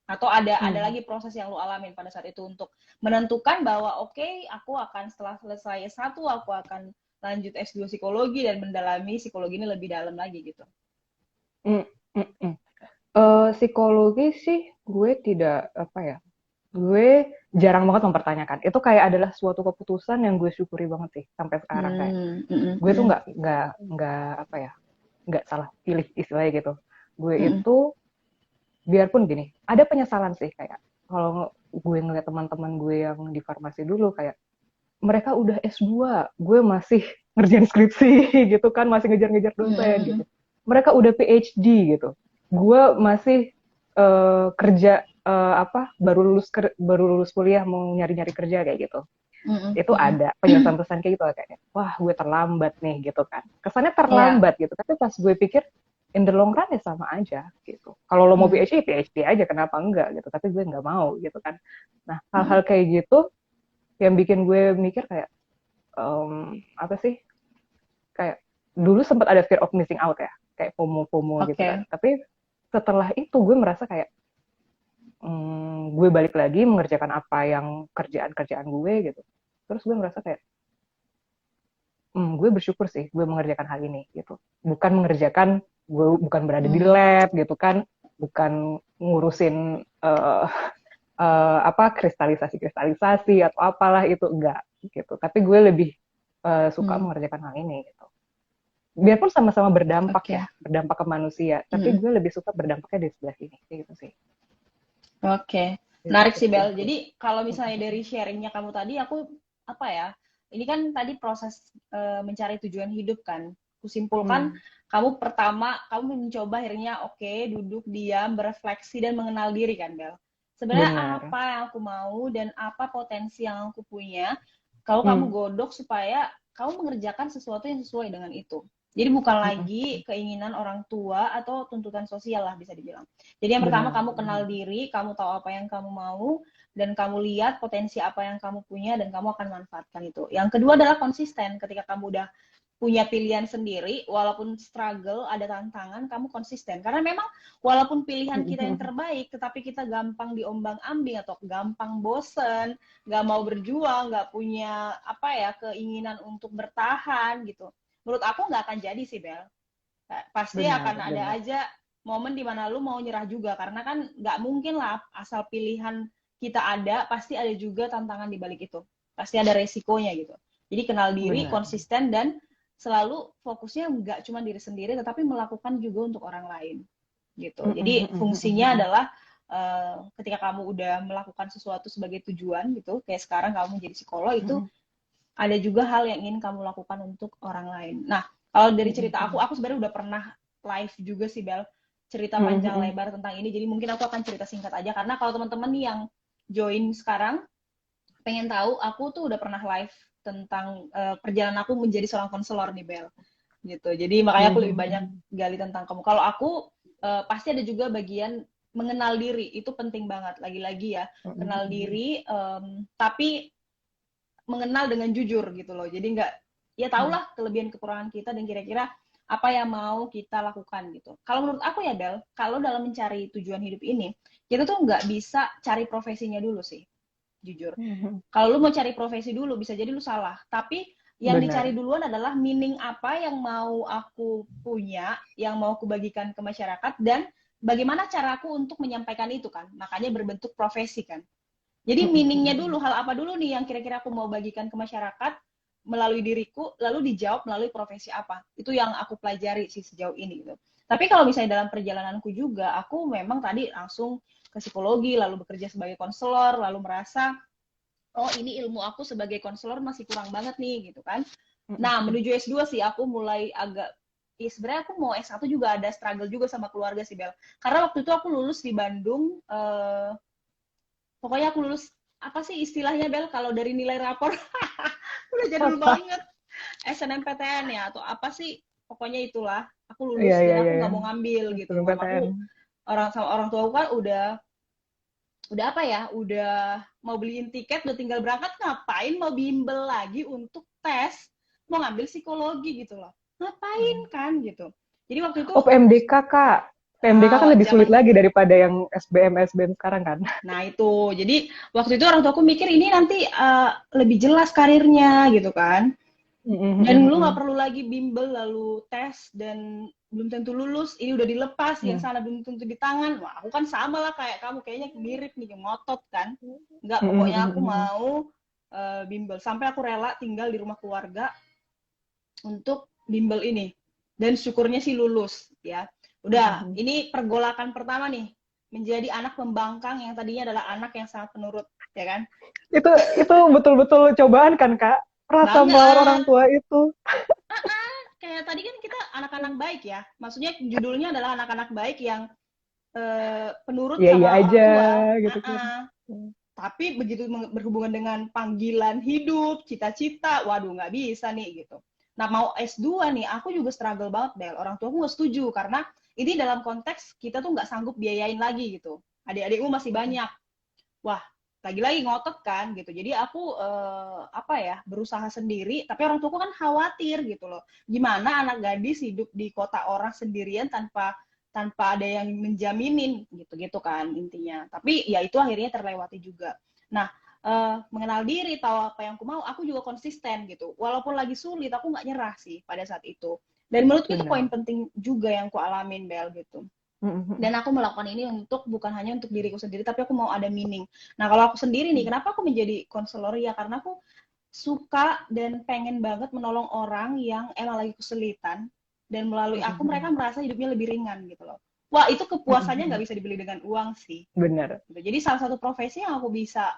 Atau ada lagi proses yang lu alamin pada saat itu untuk menentukan bahwa oke, aku akan setelah selesai S1, aku akan lanjut S2 psikologi dan mendalami psikologi ini lebih dalam lagi gitu. Psikologi sih gue tidak apa ya gue jarang banget mempertanyakan itu kayak adalah suatu keputusan yang gue syukuri banget sih sampai sekarang kayak Hmm, mm, gue tuh mm, nggak apa ya nggak salah pilih istilahnya gitu gue mm, itu biarpun gini ada penyesalan sih kayak kalau gue ngeliat teman-teman gue yang di farmasi dulu kayak mereka udah S2 gue masih ngerjain skripsi gitu kan masih ngejar-ngejar mm, dosen mm, gitu mm. mereka udah PhD gitu gue masih kerja baru lulus kuliah mau nyari-nyari kerja kayak gitu Mm, itu mm, ada penjelasan-penjelasan kayak gitu kayaknya wah gue terlambat nih gitu kan kesannya Iya. terlambat gitu tapi pas gue pikir in the long run ya sama aja gitu kalau lo mau Mm, PhD PhD aja kenapa enggak gitu tapi gue nggak mau gitu kan nah mm, hal-hal kayak gitu yang bikin gue mikir kayak apa sih kayak dulu sempat ada fear of missing out ya kayak FOMO gitu kan Oke. tapi setelah itu gue merasa kayak gue balik lagi mengerjakan apa yang kerjaan-kerjaan gue gitu terus gue merasa kayak gue bersyukur sih gue mengerjakan hal ini gitu bukan mengerjakan gue bukan berada di Mm, lab gitu kan bukan ngurusin apa kristalisasi atau apalah itu enggak gitu tapi gue lebih suka mm. mengerjakan hal ini gitu biarpun sama-sama berdampak Oke. ya, berdampak ke manusia, tapi gue lebih suka berdampaknya di sebelah sini, kayak gitu sih. Oke, menarik sih Bel. Jadi kalau misalnya dari sharingnya kamu tadi, aku apa ya? Ini kan tadi proses mencari tujuan hidup kan. Kusimpulkan, kamu pertama kamu mencoba akhirnya oke, duduk diam, berefleksi dan mengenal diri kan Bel. Sebenarnya Benar. apa yang aku mau dan apa potensi yang aku punya. Kalau kamu godok supaya kamu mengerjakan sesuatu yang sesuai dengan itu. Jadi bukan lagi keinginan orang tua atau tuntutan sosial lah bisa dibilang. Jadi yang pertama Benar. kamu kenal diri, kamu tahu apa yang kamu mau, dan kamu lihat potensi apa yang kamu punya, dan kamu akan manfaatkan itu. Yang kedua adalah konsisten. Ketika kamu udah punya pilihan sendiri, walaupun struggle, ada tantangan, kamu konsisten. Karena memang walaupun pilihan kita yang terbaik, tetapi kita gampang diombang-ambing atau gampang bosen, nggak mau berjuang, nggak punya apa ya keinginan untuk bertahan gitu. Menurut aku nggak akan jadi sih Bel. Pasti Benar, akan ada benar. aja momen dimana lu mau nyerah juga karena kan nggak mungkin lah asal pilihan kita ada pasti ada juga tantangan di balik itu pasti ada resikonya gitu jadi kenal diri Benar. konsisten dan selalu fokusnya nggak cuma diri sendiri tetapi melakukan juga untuk orang lain gitu jadi fungsinya adalah ketika kamu udah melakukan sesuatu sebagai tujuan gitu kayak sekarang kamu menjadi psikolog itu ada juga hal yang ingin kamu lakukan untuk orang lain. Nah, kalau dari cerita aku sebenarnya udah pernah live juga sih, Bel. Cerita panjang lebar tentang ini. Jadi mungkin aku akan cerita singkat aja. Karena kalau teman-teman nih yang join sekarang, pengen tahu, aku tuh udah pernah live tentang perjalanan aku menjadi seorang konselor nih, Bel. Gitu. Jadi makanya aku lebih banyak gali tentang kamu. Kalau aku, pasti ada juga bagian mengenal diri. Itu penting banget. Lagi-lagi ya, kenal diri. Tapi mengenal dengan jujur gitu loh. Jadi nggak, ya tahulah kelebihan kekurangan kita dan kira-kira apa yang mau kita lakukan gitu. Kalau menurut aku ya Bel, kalau dalam mencari tujuan hidup ini, kita tuh nggak bisa cari profesinya dulu sih, jujur. Kalau lu mau cari profesi dulu, bisa jadi lu salah. Tapi yang dicari Benar. duluan adalah meaning apa yang mau aku punya, yang mau aku bagikan ke masyarakat, dan bagaimana caraku untuk menyampaikan itu kan. Makanya berbentuk profesi kan. Jadi meaningnya dulu, hal apa dulu nih yang kira-kira aku mau bagikan ke masyarakat melalui diriku, lalu dijawab melalui profesi apa. Itu yang aku pelajari sih sejauh ini gitu. Tapi kalau misalnya dalam perjalananku juga, aku memang tadi langsung ke psikologi, lalu bekerja sebagai konselor, lalu merasa, oh ini ilmu aku sebagai konselor masih kurang banget nih gitu kan. Nah, menuju S2 sih aku mulai agak, ya sebenarnya aku mau S1 juga ada struggle juga sama keluarga sih Bel. Karena waktu itu aku lulus di Bandung, pokoknya aku lulus apa sih istilahnya Bel kalau dari nilai rapor udah jadul banget SNMPTN ya atau apa sih pokoknya itulah aku Iya, lulus iya, dan iya, aku iya. nggak mau ngambil gitu SNMPTN. mamaku orang tua aku kan udah apa ya udah mau beliin tiket udah tinggal berangkat ngapain mau bimbel lagi untuk tes mau ngambil psikologi gitu loh ngapain kan gitu jadi waktu itu Oh, PMDK, Kak. PMDK kan lebih sulit zaman lagi daripada yang SBM sekarang kan. nah itu, jadi waktu itu orang tuaku mikir ini nanti lebih jelas karirnya gitu kan. Dan lu nggak perlu lagi bimbel lalu tes dan belum tentu lulus, ini udah dilepas, yang sana belum tentu di tangan. Wah, aku kan sama lah kayak kamu, kayaknya mirip nih, ngotot kan. Nggak, pokoknya aku mau bimbel. Sampai aku rela tinggal di rumah keluarga untuk bimbel ini. Dan syukurnya sih lulus ya. Udah, ini pergolakan pertama nih menjadi anak pembangkang yang tadinya adalah anak yang sangat penurut, ya kan? Itu betul-betul cobaan kan, Kak? Rasa melawan orang Banget. tua itu. Kayak tadi kan kita anak-anak baik ya. Maksudnya judulnya adalah anak-anak baik yang penurut Iya, iya sama orang aja tua. gitu kan. Tapi begitu berhubungan dengan panggilan hidup, cita-cita, waduh nggak bisa nih gitu. Nah mau S2 nih, aku juga struggle banget Bel. Orang tua aku nggak setuju karena ini dalam konteks kita tuh nggak sanggup biayain lagi gitu. Adik-adikmu masih banyak. Wah, lagi-lagi ngotot kan gitu. Jadi aku apa ya, berusaha sendiri, tapi orang tuaku kan khawatir gitu loh. Gimana anak gadis hidup di kota orang sendirian tanpa ada yang menjaminin gitu-gitu kan intinya. Tapi ya itu akhirnya terlewati juga. Nah, mengenal diri, tahu apa yang aku mau, aku juga konsisten gitu. Walaupun lagi sulit, aku nggak nyerah sih pada saat itu. Dan menurutku itu poin penting juga yang aku alamin, Bel, gitu. Dan aku melakukan ini bukan hanya untuk diriku sendiri, tapi aku mau ada meaning. Nah, kalau aku sendiri nih, kenapa aku menjadi konselor ya? Karena aku suka dan pengen banget menolong orang yang emang lagi kesulitan, dan melalui aku mereka merasa hidupnya lebih ringan gitu loh. Wah, itu kepuasannya nggak bisa dibeli dengan uang sih. Bener. Gitu. Jadi salah satu profesi yang aku bisa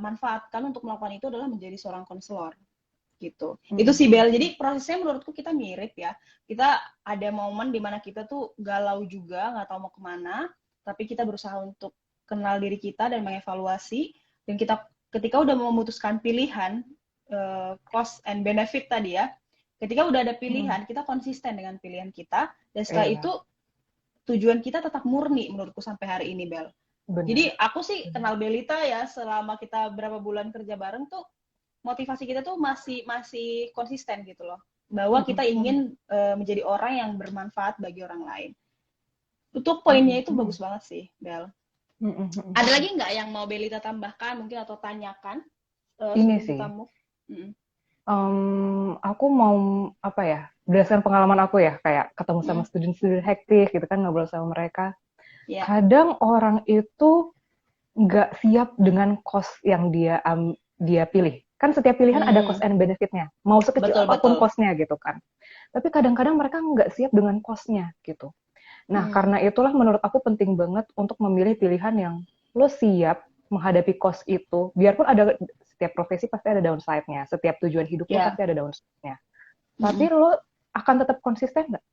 manfaatkan untuk melakukan itu adalah menjadi seorang konselor gitu. Itu sih Bel. Jadi prosesnya menurutku kita mirip ya. Kita ada momen dimana kita tuh galau juga, nggak tahu mau kemana, tapi kita berusaha untuk kenal diri kita dan mengevaluasi. Dan kita ketika udah memutuskan pilihan cost and benefit tadi ya, ketika udah ada pilihan, kita konsisten dengan pilihan kita. Dan setelah itu tujuan kita tetap murni menurutku sampai hari ini Bel. Benar. Jadi aku sih kenal Belita ya selama kita berapa bulan kerja bareng tuh motivasi kita tuh masih konsisten gitu loh, bahwa kita ingin menjadi orang yang bermanfaat bagi orang lain. Untuk poinnya itu bagus banget sih Bel. Ada lagi nggak yang mau Belita tambahkan mungkin atau tanyakan? Ini sih aku mau apa ya, berdasarkan pengalaman aku ya, kayak ketemu sama student-student hektik gitu kan, ngobrol sama mereka. Kadang orang itu nggak siap dengan cost yang dia pilih. Kan setiap pilihan ada cost and benefit-nya. Mau sekecil apapun cost-nya gitu kan. Tapi kadang-kadang mereka nggak siap dengan cost-nya gitu. Nah, karena itulah menurut aku penting banget untuk memilih pilihan yang lo siap menghadapi cost itu. Biarpun ada, setiap profesi pasti ada downside-nya. Setiap tujuan hidup lo pasti ada downside-nya. Tapi lo akan tetap konsisten nggak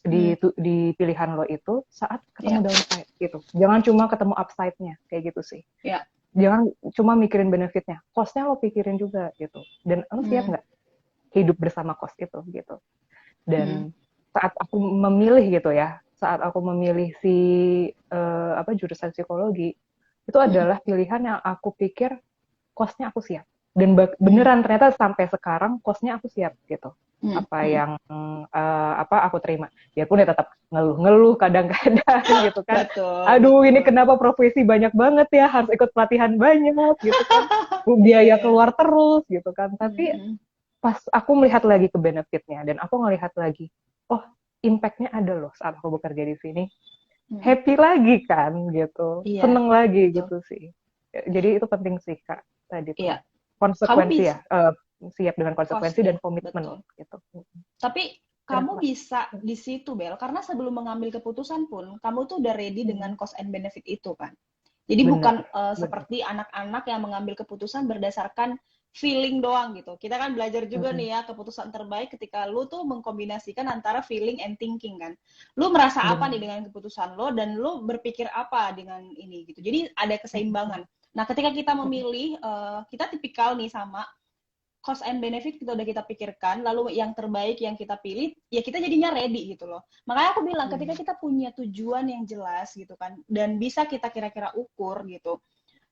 di pilihan lo itu saat ketemu downside gitu. Jangan cuma ketemu upside-nya kayak gitu sih. Jangan cuma mikirin benefit-nya, cost-nya lo pikirin juga gitu. Dan lo siap nggak hidup bersama cost itu gitu. Dan saat aku memilih gitu ya, saat aku memilih jurusan psikologi, itu adalah pilihan yang aku pikir cost-nya aku siap. Dan beneran ternyata sampai sekarang cost-nya aku siap gitu. Apa yang aku terima, biarpun ya tetap ngeluh kadang-kadang gitu kan. Aduh, ini kenapa profesi banyak banget ya, harus ikut pelatihan banyak gitu kan, biaya keluar terus gitu kan. Tapi pas aku melihat lagi ke benefitnya dan aku ngelihat lagi, oh impact-nya ada loh saat aku bekerja di sini, happy lagi kan gitu, seneng lagi gitu sih. Jadi itu penting sih Kak tadi tuh, konsekuensi ya. Siap dengan konsekuensi dan komitmen gitu. Tapi kamu bisa di situ Bel, karena sebelum mengambil keputusan pun kamu tuh udah ready dengan cost and benefit itu kan. Jadi bukan seperti anak-anak yang mengambil keputusan berdasarkan feeling doang gitu. Kita kan belajar juga nih ya, keputusan terbaik ketika lu tuh mengkombinasikan antara feeling and thinking kan. Lu merasa apa nih dengan keputusan lo dan lu berpikir apa dengan ini gitu. Jadi ada keseimbangan. Nah, ketika kita memilih, kita tipikal nih sama cost and benefit kita udah kita pikirkan, lalu yang terbaik yang kita pilih, ya kita jadinya ready gitu loh. Makanya aku bilang, ketika kita punya tujuan yang jelas gitu kan, dan bisa kita kira-kira ukur gitu,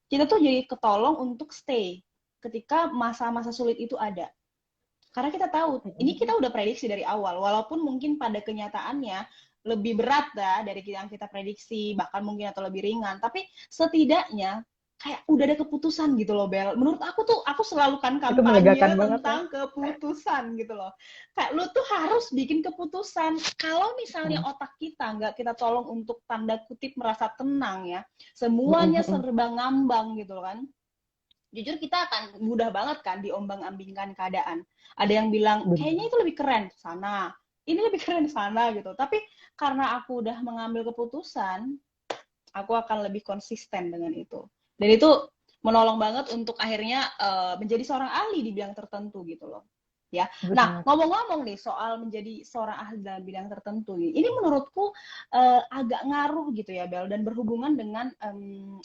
kita tuh jadi ketolong untuk stay ketika masa-masa sulit itu ada. Karena kita tahu, ini kita udah prediksi dari awal, walaupun mungkin pada kenyataannya lebih berat dari yang kita prediksi, bahkan mungkin atau lebih ringan, tapi setidaknya kayak udah ada keputusan gitu loh Bel. Menurut aku tuh, aku selalu kan kampanye tentang keputusan gitu loh. Kayak lu tuh harus bikin keputusan. Kalau misalnya otak kita nggak kita tolong untuk tanda kutip merasa tenang ya, semuanya serba ngambang gitu loh kan. Jujur kita akan mudah banget kan diombang-ambingkan keadaan. Ada yang bilang, kayaknya itu lebih keren sana, ini lebih keren sana gitu. Tapi karena aku udah mengambil keputusan, aku akan lebih konsisten dengan itu. Dan itu menolong banget untuk akhirnya menjadi seorang ahli di bidang tertentu gitu loh. Ya. Nah, ngomong-ngomong nih soal menjadi seorang ahli dalam bidang tertentu ini menurutku agak ngaruh gitu ya Bel, dan berhubungan dengan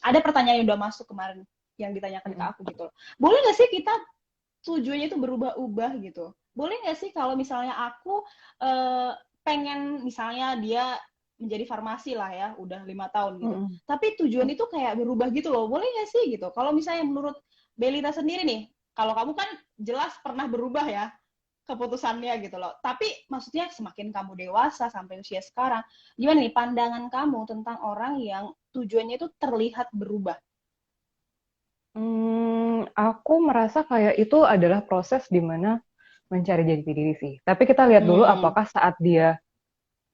ada pertanyaan yang udah masuk kemarin yang ditanyakan ke aku gitu. Boleh nggak sih kita tujuannya itu berubah-ubah gitu? Boleh nggak sih kalau misalnya aku pengen misalnya dia menjadi farmasi lah ya, udah 5 tahun gitu. Tapi tujuan itu kayak berubah gitu loh. Boleh nggak sih gitu? Kalau misalnya menurut Belita sendiri nih, kalau kamu kan jelas pernah berubah ya keputusannya gitu loh. Tapi maksudnya semakin kamu dewasa sampai usia sekarang, gimana nih pandangan kamu tentang orang yang tujuannya itu terlihat berubah? Aku merasa kayak itu adalah proses di mana mencari jati diri sih. Tapi kita lihat dulu apakah saat dia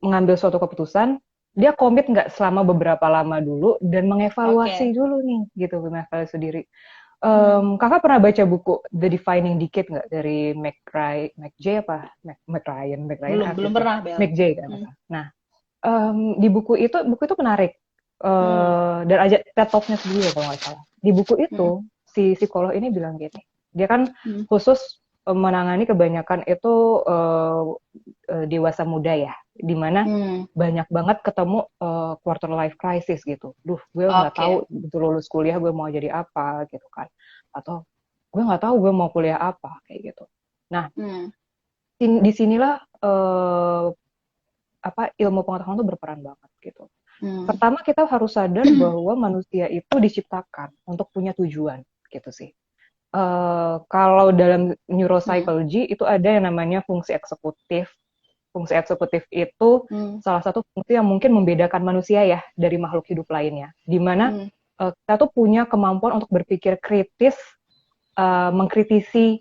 mengambil suatu keputusan, dia komit nggak selama beberapa lama dulu dan mengevaluasi dulu nih, gitu, mengevaluasi diri. Kakak pernah baca buku The Defining Decade nggak dari McJ apa? McRyan Belum artisnya. pernah, Bel. McJ kan. Nah, di buku itu menarik. Dan aja TED Talk-nya sendiri kalau nggak salah. Di buku itu, si psikolog ini bilang gini, dia kan khusus menangani kebanyakan itu dewasa muda ya, dimana banyak banget ketemu quarter life crisis gitu. Duh, gue nggak tahu betul lulus kuliah gue mau jadi apa gitu kan, atau gue nggak tahu gue mau kuliah apa kayak gitu. Nah, disinilah ilmu pengetahuan itu berperan banget gitu. Pertama kita harus sadar bahwa manusia itu diciptakan untuk punya tujuan gitu sih. Kalau dalam neuropsychology itu ada yang namanya fungsi eksekutif. Fungsi eksekutif itu salah satu fungsi yang mungkin membedakan manusia ya dari makhluk hidup lainnya. Di mana kita tuh punya kemampuan untuk berpikir kritis, mengkritisi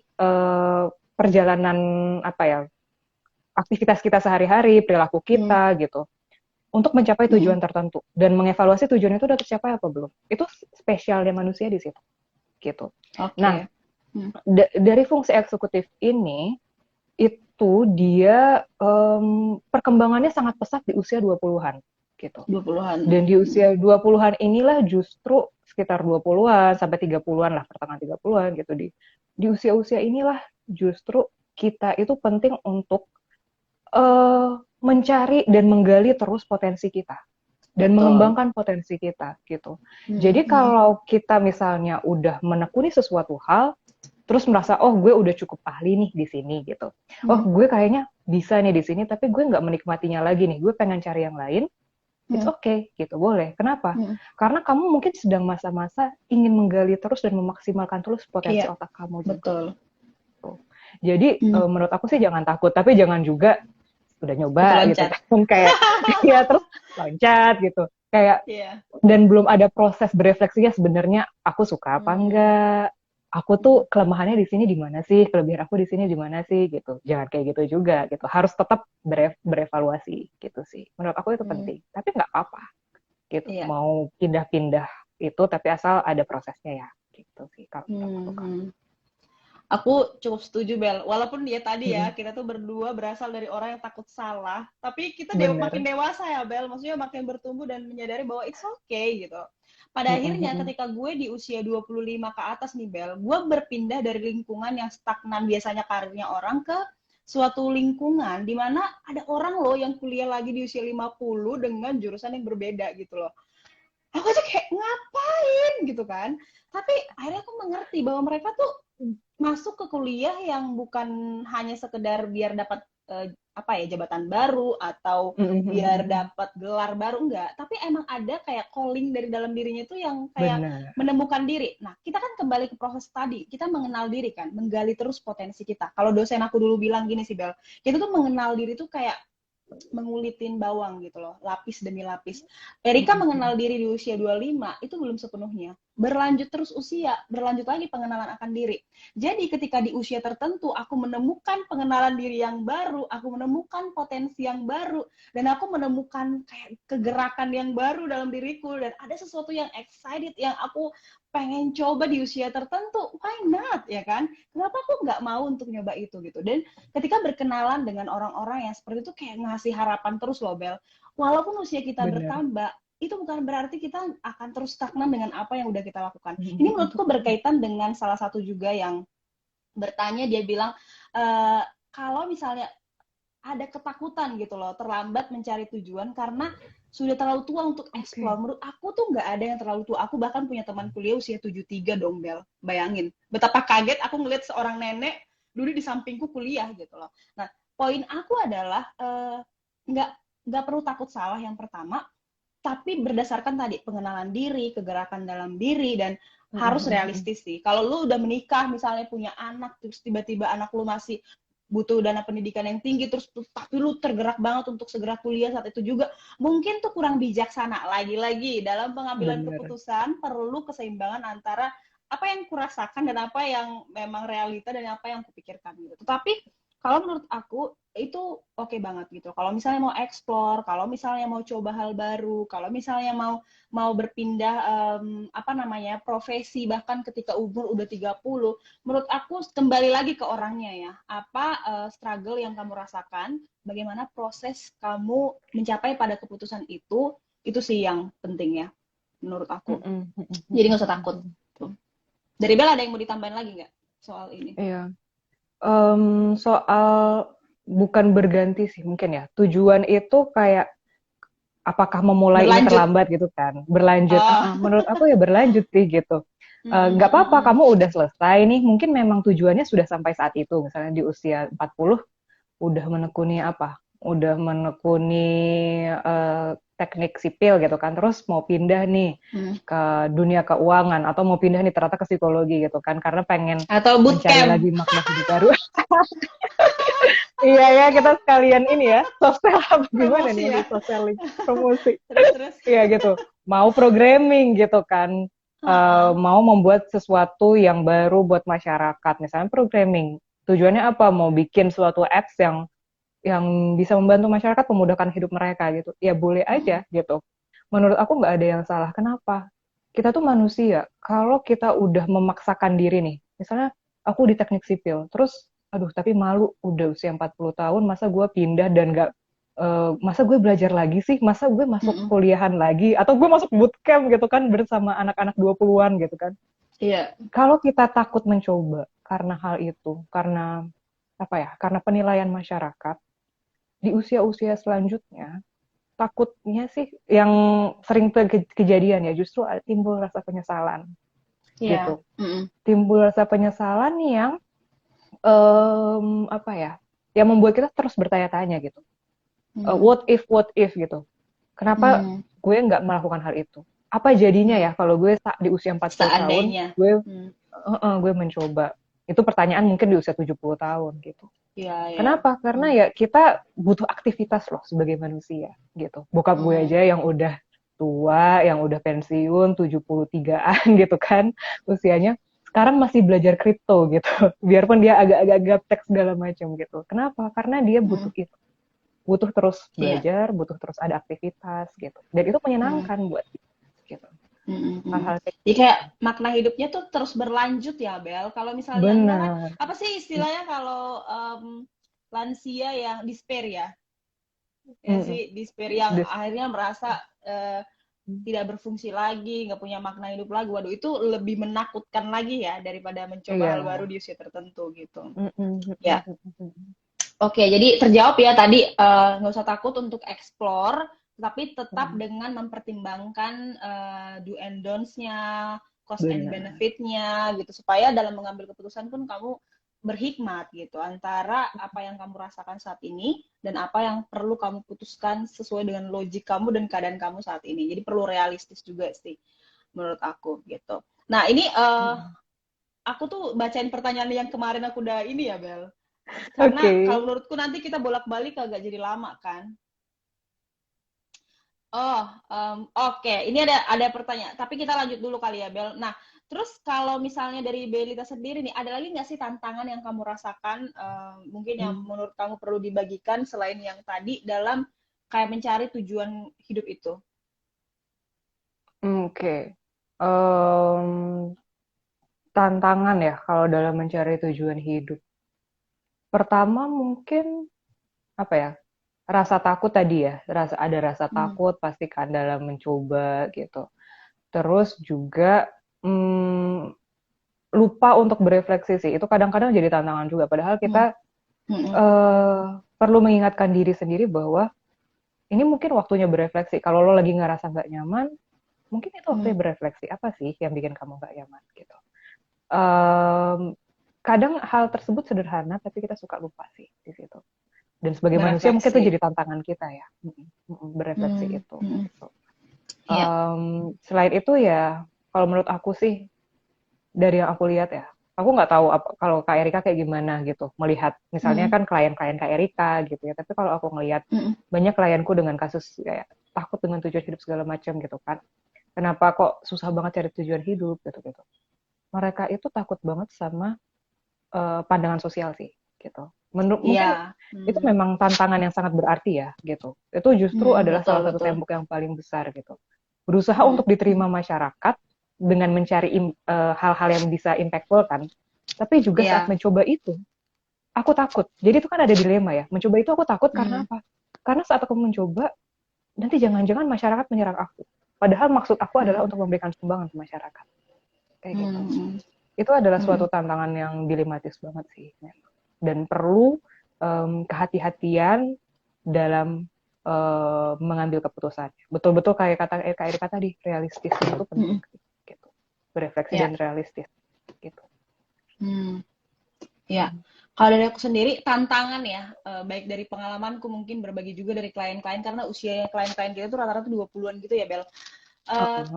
perjalanan aktivitas kita sehari-hari, perilaku kita gitu, untuk mencapai tujuan tertentu dan mengevaluasi tujuan itu udah tercapai apa belum. Itu spesialnya manusia di situ gitu. Nah, dari fungsi eksekutif ini itu dia perkembangannya sangat pesat di usia 20-an gitu. 20-an. Dan di usia 20-an inilah justru sekitar 20-an sampai 30-an lah, pertengahan 30-an gitu, di usia-usia inilah justru kita itu penting untuk mencari dan menggali terus potensi kita dan mengembangkan potensi kita gitu. Jadi kalau kita misalnya udah menekuni sesuatu hal, terus merasa oh gue udah cukup ahli nih di sini gitu, oh gue kayaknya bisa nih di sini, tapi gue nggak menikmatinya lagi nih, gue pengen cari yang lain, it's okay gitu, boleh. Kenapa? Karena kamu mungkin sedang masa-masa ingin menggali terus dan memaksimalkan terus potensi otak kamu juga. Betul. Jadi menurut aku sih jangan takut, tapi jangan juga udah nyoba gitu kan, kayak ya terus loncat gitu kayak dan belum ada proses berefleksinya sebenarnya aku suka apa enggak, aku tuh kelemahannya di sini di mana sih, kelebihan aku di sini di mana sih gitu. Jangan kayak gitu juga gitu, harus tetap berevaluasi gitu sih, menurut aku itu penting. Tapi nggak apa-apa gitu mau pindah-pindah itu, tapi asal ada prosesnya ya gitu sih kalau menurut aku. Aku cukup setuju, Bel. Walaupun dia tadi ya, kita tuh berdua berasal dari orang yang takut salah, tapi kita makin dewasa ya, Bel. Maksudnya makin bertumbuh dan menyadari bahwa it's okay gitu. Pada akhirnya ketika gue di usia 25 ke atas nih, Bel, gue berpindah dari lingkungan yang stagnan biasanya karirnya orang ke suatu lingkungan di mana ada orang loh yang kuliah lagi di usia 50 dengan jurusan yang berbeda gitu loh. Aku aja kayak ngapain gitu kan. Tapi akhirnya aku mengerti bahwa mereka tuh masuk ke kuliah yang bukan hanya sekedar biar dapat jabatan baru atau biar dapat gelar baru, enggak, tapi emang ada kayak calling dari dalam dirinya itu yang kayak menemukan diri. Nah, kita kan kembali ke proses tadi, kita mengenal diri kan, menggali terus potensi kita. Kalau dosen aku dulu bilang gini sih, Bel, kita tuh mengenal diri tuh kayak mengulitin bawang gitu loh, lapis demi lapis. Erika mengenal diri di usia 25 itu belum sepenuhnya. Berlanjut terus usia, berlanjut lagi pengenalan akan diri. Jadi ketika di usia tertentu aku menemukan pengenalan diri yang baru, aku menemukan potensi yang baru, dan aku menemukan kayak kegerakan yang baru dalam diriku, dan ada sesuatu yang excited yang aku pengen coba di usia tertentu, why not, ya kan? Kenapa aku nggak mau untuk nyoba itu gitu? Dan ketika berkenalan dengan orang-orang yang seperti itu kayak ngasih harapan terus loh, Bel. Walaupun usia kita bertambah, itu bukan berarti kita akan terus stagnan dengan apa yang udah kita lakukan. Ini menurutku berkaitan dengan salah satu juga yang bertanya, dia bilang, kalau misalnya ada ketakutan gitu loh, terlambat mencari tujuan karena sudah terlalu tua untuk explore. Menurut aku tuh nggak ada yang terlalu tua. Aku bahkan punya teman kuliah usia 73 dong, Bel. Bayangin. Betapa kaget aku ngeliat seorang nenek duduk di sampingku kuliah gitu loh. Nah, poin aku adalah nggak perlu takut salah yang pertama, tapi berdasarkan tadi pengenalan diri, kegerakan dalam diri, dan harus realistis sih. Kalau lu udah menikah, misalnya punya anak, terus tiba-tiba anak lu masih butuh dana pendidikan yang tinggi, terus tapi lu tergerak banget untuk segera kuliah saat itu juga, mungkin tuh kurang bijaksana. Lagi-lagi dalam pengambilan keputusan perlu keseimbangan antara apa yang kurasakan dan apa yang memang realita dan apa yang kupikirkan gitu. Tetapi kalau menurut aku itu oke banget gitu. Kalau misalnya mau explore, kalau misalnya mau coba hal baru, kalau misalnya mau berpindah apa namanya profesi bahkan ketika umur udah 30, menurut aku kembali lagi ke orangnya ya. Apa struggle yang kamu rasakan, bagaimana proses kamu mencapai pada keputusan itu sih yang penting ya menurut aku. Jadi nggak usah takut. Tuh. Dari Bella ada yang mau ditambahin lagi nggak soal ini? Iya. Soal bukan berganti sih mungkin ya. Tujuan itu kayak apakah memulai ini Berlanjut. terlambat gitu kan? Berlanjut. Oh. Menurut aku ya berlanjut sih gitu. Nggak apa-apa kamu udah selesai nih. Mungkin memang tujuannya sudah sampai saat itu. Misalnya di usia 40 udah menekuni apa? Udah menekuni teknik sipil gitu kan. Terus mau pindah nih ke dunia keuangan atau mau pindah nih ternyata ke psikologi gitu kan. Karena pengen Atau mencari bootcamp. lagi makna hidup baru. Iya ya, kita sekalian ini ya, sosial apa gimana Promosi nih ya. untuk sosial promosi. Terus. Iya gitu, mau programming gitu kan, mau membuat sesuatu yang baru buat masyarakat, misalnya programming. Tujuannya apa? Mau bikin suatu apps yang bisa membantu masyarakat memudahkan hidup mereka gitu. Ya boleh aja gitu. Menurut aku nggak ada yang salah. Kenapa? Kita tuh manusia. Kalau kita udah memaksakan diri nih, misalnya aku di teknik sipil, terus aduh tapi malu udah usia 40 tahun masa gue pindah dan nggak masa gue belajar lagi sih, masa gue masuk kuliahan lagi atau gue masuk bootcamp gitu kan bersama anak-anak 20-an gitu kan. Iya. Kalau kita takut mencoba karena hal itu, karena apa ya? Karena penilaian masyarakat di usia-usia selanjutnya takutnya sih yang sering kejadian ya justru timbul rasa penyesalan Iya. gitu. Timbul rasa penyesalan yang apa ya? Yang membuat kita terus bertanya-tanya gitu. What if gitu. Kenapa gue nggak melakukan hal itu? Apa jadinya ya kalau gue di usia 40 tahun gue mencoba. Itu pertanyaan mungkin di usia 70 tahun gitu. Iya. Kenapa? Karena ya kita butuh aktivitas loh sebagai manusia gitu. Bokap gue aja yang udah tua, yang udah pensiun 73-an gitu kan usianya, sekarang masih belajar kripto gitu. Biarpun dia agak-agak gaptek segala macam gitu. Kenapa? Karena dia butuh itu. Butuh terus belajar, butuh terus ada aktivitas gitu. Dan itu menyenangkan buat dia gitu. Hal-hal kayak Jadi kayak makna hidupnya tuh terus berlanjut ya, Bel. Kalau misalnya enggak kan, benar. apa sih istilahnya kalau lansia yang despair ya? Ya sih, despair yang akhirnya merasa tidak berfungsi lagi, nggak punya makna hidup lagi. Waduh, itu lebih menakutkan lagi ya daripada mencoba hal baru di usia tertentu gitu. Ya. Oke, jadi terjawab ya tadi nggak usah takut untuk explore, tapi tetap dengan mempertimbangkan do and don'ts-nya, cost and benefit-nya gitu supaya dalam mengambil keputusan pun kamu berhikmat gitu antara apa yang kamu rasakan saat ini dan apa yang perlu kamu putuskan sesuai dengan logik kamu dan keadaan kamu saat ini. Jadi perlu realistis juga sih menurut aku gitu. Nah, ini aku tuh bacain pertanyaan yang kemarin aku udah ini ya, Bel. Karena kalau menurutku nanti kita bolak-balik agak jadi lama kan. Oh, oke. Ini ada pertanyaan. Tapi kita lanjut dulu kali ya, Bel. Nah, terus kalau misalnya dari Belita sendiri nih, ada lagi nggak sih tantangan yang kamu rasakan, mungkin yang menurut kamu perlu dibagikan selain yang tadi dalam kayak mencari tujuan hidup itu? Tantangan ya kalau dalam mencari tujuan hidup. Pertama mungkin apa ya? Rasa takut tadi ya, ada rasa takut pasti kan dalam mencoba gitu. Terus juga lupa untuk berefleksi sih. Itu kadang-kadang jadi tantangan juga. Padahal kita perlu mengingatkan diri sendiri bahwa ini mungkin waktunya berefleksi. Kalau lo lagi ngerasa nggak nyaman, mungkin itu waktunya berefleksi. Apa sih yang bikin kamu nggak nyaman gitu. Kadang hal tersebut sederhana, tapi kita suka lupa sih di situ. Dan sebagai manusia mungkin itu jadi tantangan kita ya, berefleksi itu. Gitu. Selain itu ya, kalau menurut aku sih, dari yang aku lihat ya, aku nggak tahu kalau Kak Erika kayak gimana gitu, melihat misalnya kan klien-klien Kak Erika gitu ya, tapi kalau aku ngelihat banyak klienku dengan kasus kayak takut dengan tujuan hidup segala macam gitu kan, kenapa kok susah banget cari tujuan hidup gitu. Mereka itu takut banget sama pandangan sosial sih gitu. Mungkin Iya. itu memang tantangan yang sangat berarti ya gitu. Itu justru adalah Betul, salah satu betul. tembok yang paling besar gitu. Berusaha Hmm, untuk diterima masyarakat dengan mencari hal-hal yang bisa impactful kan. Tapi juga saat Iya. mencoba itu, aku takut. Jadi itu kan ada dilema ya. Mencoba itu aku takut karena Hmm, apa? Karena saat aku mencoba, nanti jangan-jangan masyarakat menyerang aku. Padahal maksud aku adalah hmm, untuk memberikan sumbangan ke masyarakat. Kayak gitu. hmm, hmm, Itu adalah hmm. suatu tantangan yang dilematis banget sih. Dan perlu kehati-hatian dalam mengambil keputusan. Betul-betul kayak kata Kak Erika tadi, realistis itu penting Hmm. gitu. Berefleksi Ya. dan realistis gitu. Hmm. Ya, kalau dari aku sendiri tantangan ya, baik dari pengalamanku mungkin berbagi juga dari klien-klien karena usia klien-klien kita tuh rata-rata 20-an gitu ya, Bel.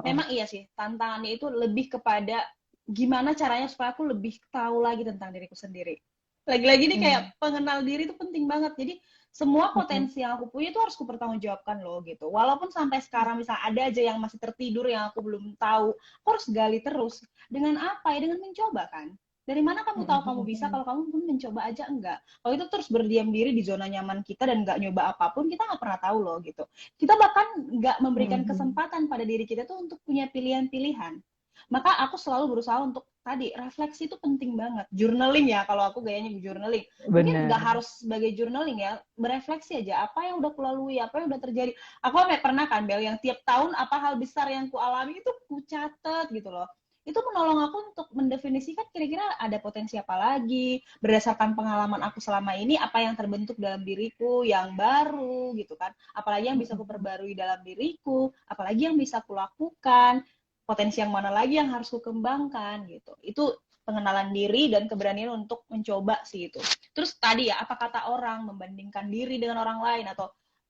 Memang iya sih, tantangannya itu lebih kepada gimana caranya supaya aku lebih tahu lagi tentang diriku sendiri. Lagi-lagi nih kayak pengenal diri itu penting banget. Jadi semua potensi yang aku punya itu harus kupertanggungjawabkan loh gitu. Walaupun sampai sekarang misalnya ada aja yang masih tertidur yang aku belum tahu, aku harus gali terus. Dengan apa ya? Dengan mencoba kan. Dari mana kamu tahu kamu bisa kalau kamu pun mencoba aja enggak? Kalau itu terus berdiam diri di zona nyaman kita dan nggak nyoba apapun, kita nggak pernah tahu loh gitu. Kita bahkan nggak memberikan kesempatan pada diri kita tuh untuk punya pilihan-pilihan. Maka aku selalu berusaha untuk tadi refleksi itu penting banget. Journaling ya, kalau aku gayanya journaling. Mungkin nggak Benar. harus sebagai journaling ya, berefleksi aja apa yang udah kulalui, apa yang udah terjadi. Aku sampai pernah kan Bel yang tiap tahun apa hal besar yang kualami itu kucatat gitu loh. Itu menolong aku untuk mendefinisikan kira-kira ada potensi apa lagi berdasarkan pengalaman aku selama ini, apa yang terbentuk dalam diriku yang baru gitu kan, apalagi yang bisa aku perbarui dalam diriku, apalagi yang bisa aku lakukan, potensi yang mana lagi yang harus aku kembangkan gitu. Itu pengenalan diri dan keberanian untuk mencoba sih itu. Terus tadi ya, apa kata orang, membandingkan diri dengan orang lain atau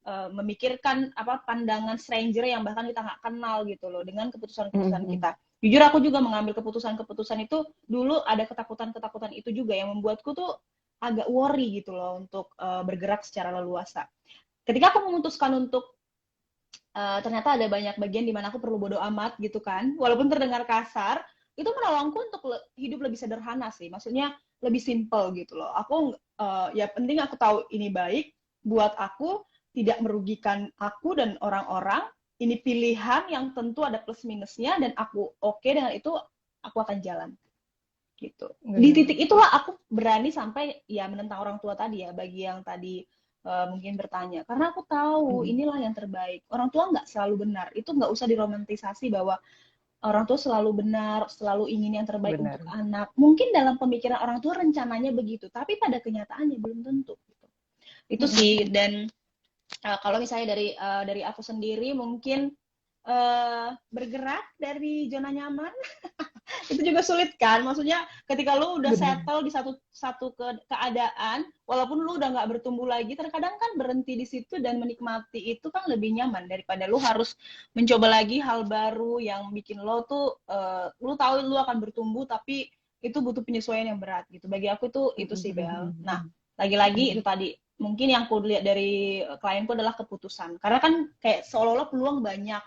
memikirkan apa pandangan stranger yang bahkan kita nggak kenal gitu loh dengan keputusan-keputusan kita. Jujur aku juga mengambil keputusan-keputusan itu dulu ada ketakutan-ketakutan itu juga yang membuatku tuh agak worry gitu loh untuk bergerak secara leluasa. Ketika aku memutuskan untuk ternyata ada banyak bagian di mana aku perlu bodo amat gitu kan, walaupun terdengar kasar, itu menolongku untuk hidup lebih sederhana sih, maksudnya lebih simple gitu loh. Aku ya penting aku tahu ini baik buat aku, tidak merugikan aku dan orang-orang, ini pilihan yang tentu ada plus minusnya dan aku oke dengan itu, aku akan jalan gitu. Di Benar. titik itulah aku berani sampai ya menentang orang tua tadi ya, bagi yang tadi mungkin bertanya, karena aku tahu inilah yang terbaik. Orang tua nggak selalu benar, itu nggak usah diromantisasi bahwa orang tua selalu benar, selalu ingin yang terbaik untuk Benar. anak. Mungkin dalam pemikiran orang tua rencananya begitu, tapi pada kenyataannya belum tentu. Gitu. Itu sih. Dan kalau misalnya dari aku sendiri mungkin bergerak dari zona nyaman itu juga sulit kan, maksudnya ketika lu udah Benar. settle di satu satu keadaan, walaupun lu udah nggak bertumbuh lagi, terkadang kan berhenti di situ dan menikmati itu kan lebih nyaman daripada lu harus mencoba lagi hal baru yang bikin lo tuh lu tahu lu akan bertumbuh tapi itu butuh penyesuaian yang berat gitu. Bagi aku tuh itu sih Bel. Nah lagi-lagi itu tadi mungkin yang aku lihat dari klienku adalah keputusan, karena kan kayak seolah-olah peluang banyak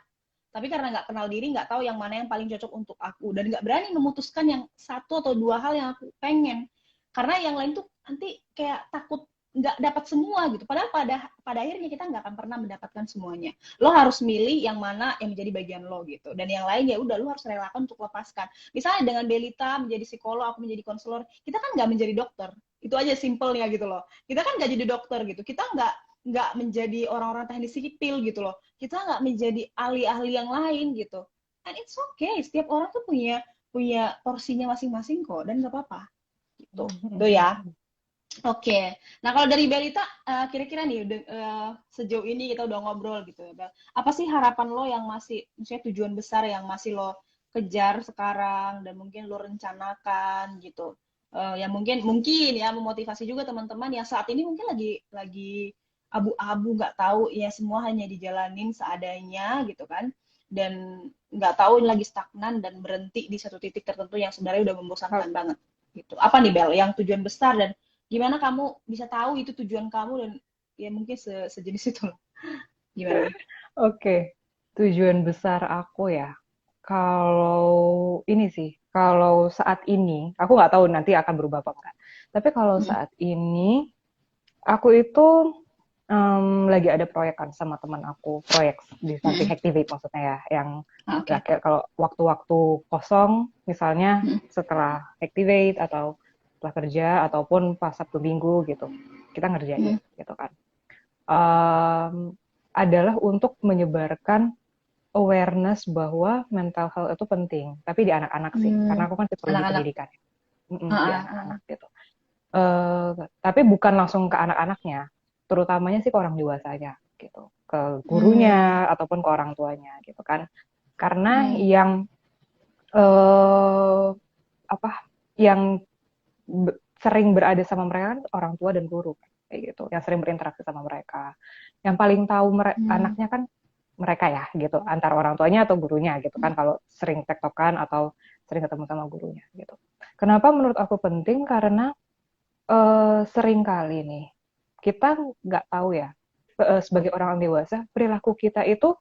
tapi karena nggak kenal diri nggak tahu yang mana yang paling cocok untuk aku dan nggak berani memutuskan yang satu atau dua hal yang aku pengen, karena yang lain tuh nanti kayak takut nggak dapat semua gitu, padahal pada akhirnya kita nggak akan pernah mendapatkan semuanya. Lo harus milih yang mana yang menjadi bagian lo gitu, dan yang lain ya udah lo harus relakan untuk lepaskan. Misalnya dengan Belita menjadi psikolog, aku menjadi konselor, kita kan nggak menjadi dokter, itu aja simpelnya gitu loh. Kita kan nggak jadi dokter gitu, kita nggak menjadi orang-orang teknik sipil gitu loh, kita nggak menjadi ahli-ahli yang lain gitu, and it's okay, setiap orang tuh punya punya porsinya masing-masing kok dan nggak apa-apa gitu. Itu ya. Oke, nah kalau dari Belita kira-kira nih sejauh ini kita udah ngobrol gitu ya Bel, apa sih harapan lo yang masih, maksudnya tujuan besar yang masih lo kejar sekarang dan mungkin lo rencanakan gitu, yang mungkin mungkin ya memotivasi juga teman-teman yang saat ini mungkin lagi abu-abu, nggak tahu ya, semua hanya dijalanin seadanya gitu kan, dan nggak tahu lagi stagnan dan berhenti di satu titik tertentu yang sebenarnya udah membosankan banget gitu. Apa nih Bel yang tujuan besar dan gimana kamu bisa tahu itu tujuan kamu dan ya mungkin sejenis itu loh. Gimana? Oke, tujuan besar aku ya. Kalau ini sih, kalau saat ini, aku nggak tahu nanti akan berubah apa enggak. Tapi kalau Mm-mm. saat ini, Aku itu lagi ada proyek kan sama teman aku, proyek di samping Mm-mm. Activate maksudnya ya, yang Ah, oke. kalau waktu-waktu kosong, misalnya Mm-mm. setelah Activate atau setelah kerja ataupun pas Sabtu Minggu gitu, kita ngerjain Mm-mm. gitu kan. Adalah untuk menyebarkan awareness bahwa mental health itu penting, tapi di anak-anak sih, karena aku kan psikologi Anak-anak. pendidikan, Ah, di ah, ah. anak-anak gitu. Tapi bukan langsung ke anak-anaknya, terutamanya sih ke orang dewasanya gitu, ke Mm. gurunya ataupun ke orang tuanya gitu kan. Karena Mm. yang eh apa yang sering berada sama mereka kan orang tua dan guru kan, kayak gitu, yang sering berinteraksi sama mereka. Yang paling tahu Mm. anaknya kan mereka ya gitu, antara orang tuanya atau gurunya gitu kan, kalau sering tektokan atau sering ketemu sama gurunya gitu. Kenapa menurut aku penting? Karena sering kali nih kita nggak tahu ya, sebagai orang dewasa perilaku kita itu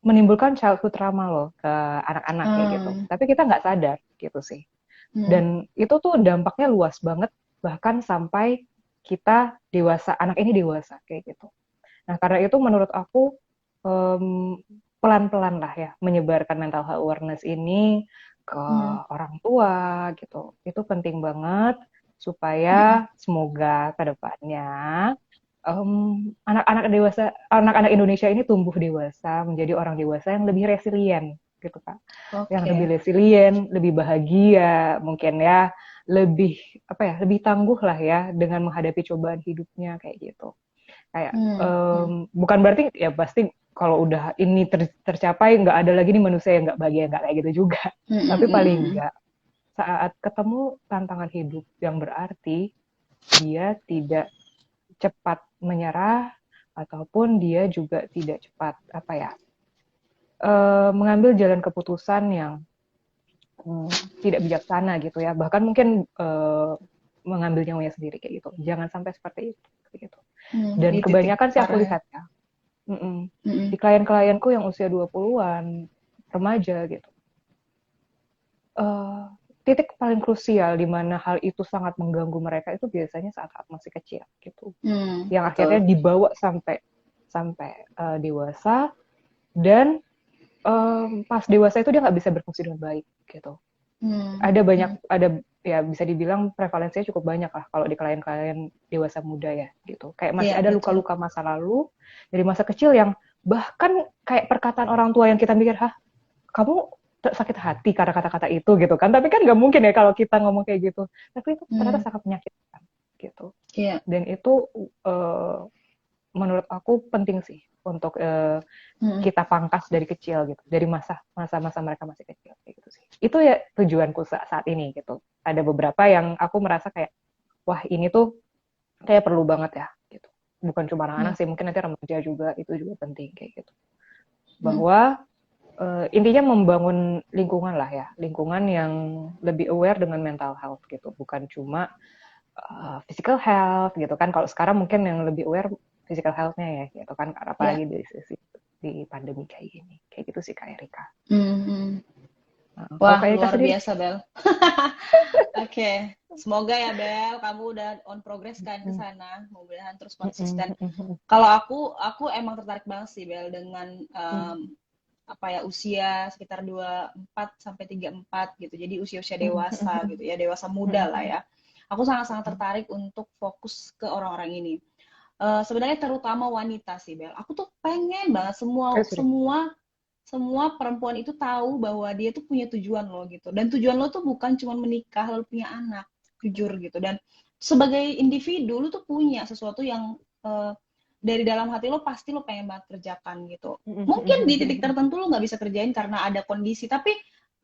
menimbulkan childhood trauma loh ke anak-anak kayak gitu. Mm. Tapi kita nggak sadar gitu sih. Mm. Dan itu tuh dampaknya luas banget, bahkan sampai kita dewasa, anak ini dewasa kayak gitu. Nah karena itu menurut aku em, pelan-pelan lah ya menyebarkan mental health awareness ini ke Mm. orang tua gitu. Itu penting banget Mm. supaya semoga ke depannya anak-anak dewasa, anak-anak Indonesia ini tumbuh dewasa menjadi orang dewasa yang lebih resilient gitu Kak. Yang lebih Oke. resilient, lebih bahagia, mungkin ya, lebih apa ya, lebih tangguh lah ya dengan menghadapi cobaan hidupnya kayak gitu. Kayak Mm. Mm. bukan berarti ya pasti kalau udah ini tercapai nggak ada lagi nih manusia yang nggak bahagia, nggak kayak gitu juga. Mm. Tapi Mm. paling Mm. nggak saat ketemu tantangan hidup yang berarti dia tidak cepat menyerah ataupun dia juga tidak cepat apa ya, mengambil jalan keputusan yang tidak bijaksana gitu ya, bahkan mungkin mengambil nyawanya sendiri kayak gitu. Jangan sampai seperti itu kayak gitu. Mm. Dan Di titik kebanyakan sih aku parah ya. lihat ya, Mm. di klien-klienku yang usia 20-an, remaja gitu, eh, titik paling krusial di mana hal itu sangat mengganggu mereka itu biasanya saat-saat masih kecil gitu, Mm. yang akhirnya Betul. dibawa sampai sampai dewasa, dan pas dewasa itu dia nggak bisa berfungsi dengan baik gitu. Mm. Ada banyak, Mm. ada ya bisa dibilang prevalensinya cukup banyak lah kalau di klien-klien dewasa muda ya gitu. Kayak masih Iya, ada betul. luka-luka masa lalu dari masa kecil yang bahkan kayak perkataan orang tua yang kita mikir, hah kamu sakit hati karena kata-kata itu gitu kan. Tapi kan nggak mungkin ya kalau kita ngomong kayak gitu. Tapi itu ternyata Mm. sangat menyakitkan gitu. Iya. Dan itu menurut aku penting sih untuk Mm. kita pangkas dari kecil gitu, dari masa-masa mereka masih kecil kayak gitu sih. Itu ya tujuanku saat ini gitu. Ada beberapa yang aku merasa kayak wah ini tuh kayak perlu banget ya gitu. Bukan cuma Mm. anak-anak sih, mungkin nanti remaja juga, itu juga penting kayak gitu. Mm. Bahwa intinya membangun lingkungan lah ya, lingkungan yang lebih aware dengan mental health gitu, bukan cuma physical health gitu kan. Kalau sekarang mungkin yang lebih aware physical health-nya ya gitu kan, Iya. apalagi dari sisi di pandemi kayak gini. Kayak gitu sih Kak Erika. Mm. Mm. Kalau Wah, Kak Erika luar sendiri? biasa, Bel. Oke, semoga ya Bel, kamu udah on progress kan ke sana, mudah-mudahan terus konsisten. Kalau aku emang tertarik banget sih Bel dengan apa ya usia sekitar 24 sampai 34 gitu. Jadi usia-usia dewasa gitu ya, dewasa muda lah ya. Aku sangat-sangat tertarik untuk fokus ke orang-orang ini. Sebenarnya terutama wanita sih Bel. Aku tuh pengen banget semua Sorry. semua semua perempuan itu tahu bahwa dia tuh punya tujuan lo gitu. Dan tujuan lo tuh bukan cuma menikah lalu punya anak, jujur gitu. Dan sebagai individu lo tuh punya sesuatu yang dari dalam hati lo pasti lo pengen banget kerjakan gitu. Mungkin di titik tertentu lo nggak bisa kerjain karena ada kondisi, tapi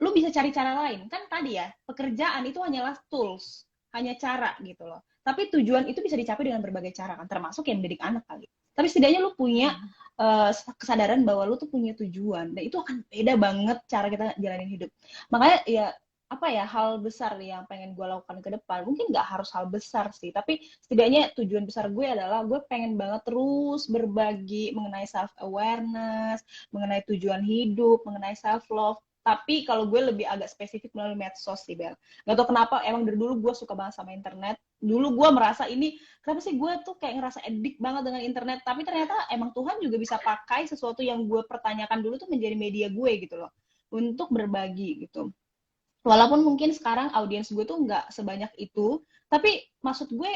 lo bisa cari cara lain. Kan tadi ya, pekerjaan itu hanyalah tools, hanya cara gitu loh. Tapi tujuan itu bisa dicapai dengan berbagai cara kan, termasuk yang mendidik anak kali. Tapi setidaknya lo punya kesadaran bahwa lu tuh punya tujuan, dan itu akan beda banget cara kita jalanin hidup. Makanya ya apa ya, hal besar yang pengen gue lakukan ke depan, mungkin nggak harus hal besar sih, tapi setidaknya tujuan besar gue adalah gue pengen banget terus berbagi mengenai self awareness, mengenai tujuan hidup, mengenai self love. Tapi kalau gue lebih agak spesifik melalui medsos sih Bel. Gak tau kenapa, emang dari dulu gue suka banget sama internet, dulu gue merasa ini kenapa sih gue tuh kayak ngerasa edik banget dengan internet, tapi ternyata emang Tuhan juga bisa pakai sesuatu yang gue pertanyakan dulu tuh menjadi media gue gitu loh, untuk berbagi gitu. Walaupun mungkin sekarang audiens gue tuh nggak sebanyak itu, tapi maksud gue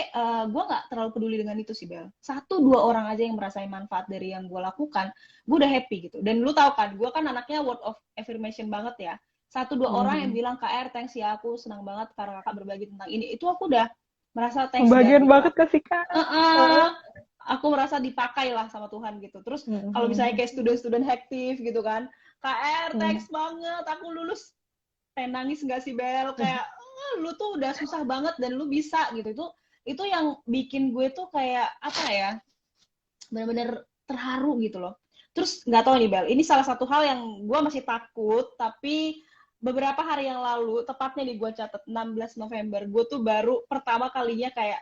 nggak terlalu peduli dengan itu sih, Bel. 1-2 orang aja yang merasain manfaat dari yang gue lakukan, gue udah happy gitu. Dan lu tahu kan, gue kan anaknya word of affirmation banget ya. 1-2 orang yang Mhm. bilang, KR, thanks ya, aku senang banget karena kakak berbagi tentang ini. Itu aku udah merasa thanks God Kebahagiaan gitu. banget ke si Kak. Aku merasa dipakai lah sama Tuhan gitu. Terus kalau misalnya Mhm. kayak student-student aktif gitu kan, KR, Mhm. thanks banget, aku lulus. Pengen nangis nggak sih, Bel? Kayak lu tuh udah susah banget dan lu bisa gitu. Itu yang bikin gue tuh kayak apa ya, bener-bener terharu gitu loh. Terus nggak tahu nih, Bel, ini salah satu hal yang gue masih takut, tapi beberapa hari yang lalu, tepatnya di gue catat 16 November, gue tuh baru pertama kalinya kayak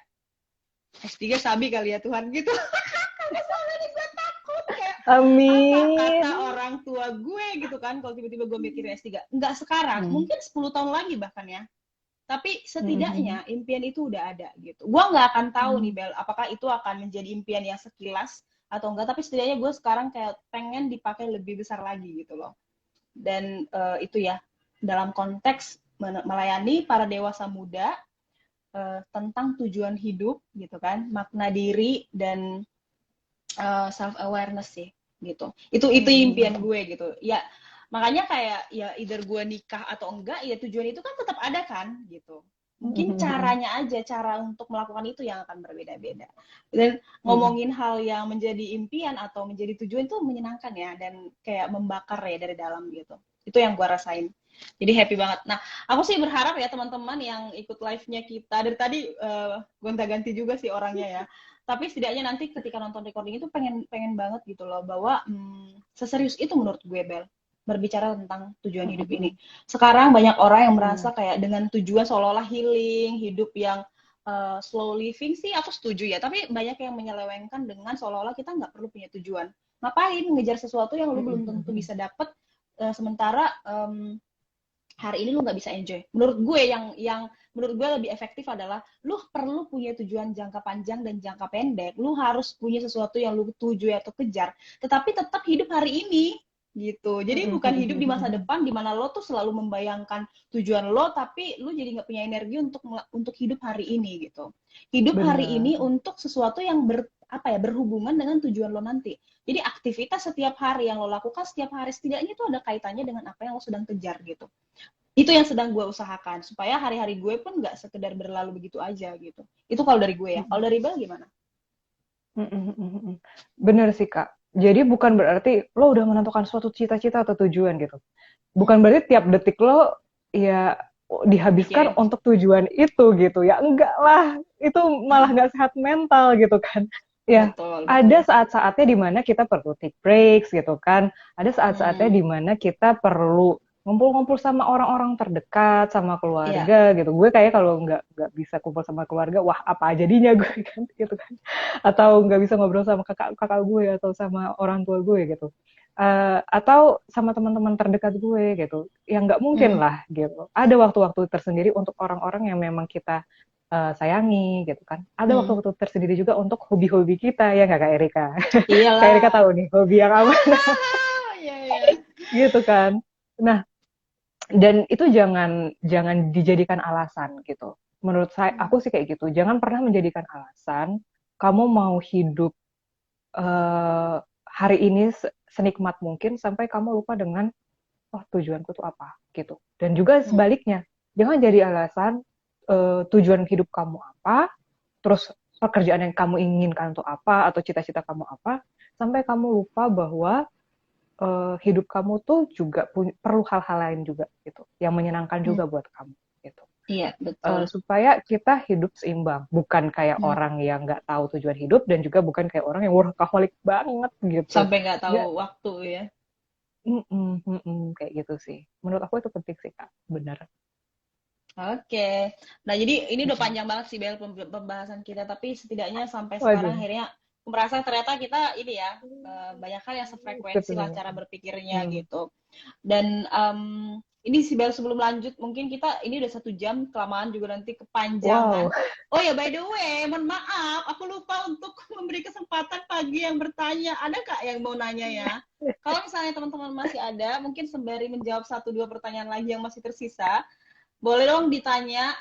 S3 sabi kali ya Tuhan gitu. Karena selama ini gue takut kayak apa Amin. kata orang tua gue gitu kan kalau tiba-tiba gue mikirin S3. Nggak sekarang, Mhm. mungkin 10 tahun lagi bahkan ya. Tapi Mhm. setidaknya impian itu udah ada gitu. Gue nggak akan tahu nih, Mhm. Bel, apakah itu akan menjadi impian yang sekilas atau enggak, tapi setidaknya gue sekarang kayak pengen dipakai lebih besar lagi gitu loh. Dan itu ya, dalam konteks melayani para dewasa muda, tentang tujuan hidup gitu kan, makna diri dan self awareness sih gitu. Itu impian Mhm. gue gitu. Ya makanya kayak ya either gue nikah atau enggak, ya tujuan itu kan tetap ada kan gitu. Mungkin Mhm. caranya aja, cara untuk melakukan itu yang akan berbeda-beda. Dan Mhm. ngomongin hal yang menjadi impian atau menjadi tujuan itu menyenangkan ya, dan kayak membakar ya dari dalam gitu. Itu yang gue rasain. Jadi happy banget. Nah, aku sih berharap ya teman-teman yang ikut live-nya kita, dari tadi gonta-ganti juga sih orangnya ya, tapi setidaknya nanti ketika nonton recording itu pengen pengen banget gitu loh, bahwa seserius itu menurut gue, Bel, berbicara tentang tujuan hidup ini. Mhm. Sekarang banyak orang yang merasa Benar. kayak dengan tujuan seolah-olah healing, hidup yang slow living sih aku setuju ya, tapi banyak yang menyelewengkan dengan seolah-olah kita nggak perlu punya tujuan. Ngapain ngejar sesuatu yang lu belum tentu Mhm. bisa dapet, sementara hari ini lu nggak bisa enjoy. Menurut gue yang menurut gue lebih efektif adalah lu perlu punya tujuan jangka panjang dan jangka pendek. Lu harus punya sesuatu yang lu tuju atau kejar, tetapi tetap hidup hari ini gitu. Jadi bukan hidup di masa Mhm. depan di mana lo tuh selalu membayangkan tujuan lo, tapi lu jadi nggak punya energi untuk hidup hari ini gitu. Hidup hari Benar. ini untuk sesuatu yang berhubungan dengan tujuan lo nanti. Jadi aktivitas setiap hari yang lo lakukan setiap hari setidaknya itu ada kaitannya dengan apa yang lo sedang kejar gitu. Itu yang sedang gue usahakan supaya hari-hari gue pun nggak sekedar berlalu begitu aja gitu. Itu kalau dari gue ya. Kalau Mhm. dari Bel gimana? Mhm. Mhm. Bener sih Kak. Jadi bukan berarti lo udah menentukan suatu cita-cita atau tujuan gitu. Bukan berarti tiap detik lo ya dihabiskan Mikirin. untuk tujuan itu gitu ya. Enggak lah, itu malah nggak sehat mental gitu kan. Ya, Betul, ada betul. saat-saatnya di mana kita perlu take breaks gitu kan. Ada saat-saatnya Hmm, di mana kita perlu ngumpul-ngumpul sama orang-orang terdekat, sama iya. keluarga gitu. Gue kayak kalau nggak bisa kumpul sama keluarga, wah apa jadinya gue kan gitu kan. Atau nggak bisa ngobrol sama kakak-kakak gue atau sama orang tua gue gitu. Atau sama teman-teman terdekat gue gitu, yang nggak mungkin Hmm, lah gitu. Ada waktu-waktu tersendiri untuk orang-orang yang memang kita sayangi gitu kan. Ada hmm. waktu-waktu tersendiri juga untuk hobi-hobi kita ya nggak Kak Erika? Kak Erika Iyalah. tahu nih hobi yang apa Iya, iya. gitu kan. Nah, dan itu jangan jangan dijadikan alasan gitu. Menurut saya, Hmm, aku sih kayak gitu. Jangan pernah menjadikan alasan kamu mau hidup hari ini senikmat mungkin sampai kamu lupa dengan oh tujuanku tuh apa gitu. Dan juga hmm, sebaliknya, jangan jadi alasan tujuan hidup kamu apa, terus pekerjaan yang kamu inginkan untuk apa atau cita-cita kamu apa, sampai kamu lupa bahwa hidup kamu tuh juga perlu hal-hal lain juga gitu, yang menyenangkan hmm. juga buat kamu gitu. Iya, betul. Supaya kita hidup seimbang, bukan kayak Hmm. orang yang nggak tahu tujuan hidup dan juga bukan kayak orang yang workaholic banget gitu. Sampai nggak tahu Nggak, waktu ya. kayak gitu sih. Menurut aku itu penting sih Kak, benar. Oke. Nah, jadi ini udah Mm-mm. panjang banget sih, Bel, pembahasan kita, tapi setidaknya sampai sekarang Waduh, akhirnya aku merasa ternyata kita ini ya, banyak hal yang sefrekuensi lah ketemu. cara berpikirnya Hmm. gitu. Dan ini sih Bel, sebelum lanjut, mungkin kita ini udah 1 jam, kelamaan juga nanti Wow. kepanjangan. Oh ya, by the way, mohon maaf, aku lupa untuk memberi kesempatan pagi yang bertanya. Ada Kak yang mau nanya ya? Kalau misalnya teman-teman masih ada, mungkin sembari menjawab 1-2 pertanyaan lagi yang masih tersisa, boleh dong ditanya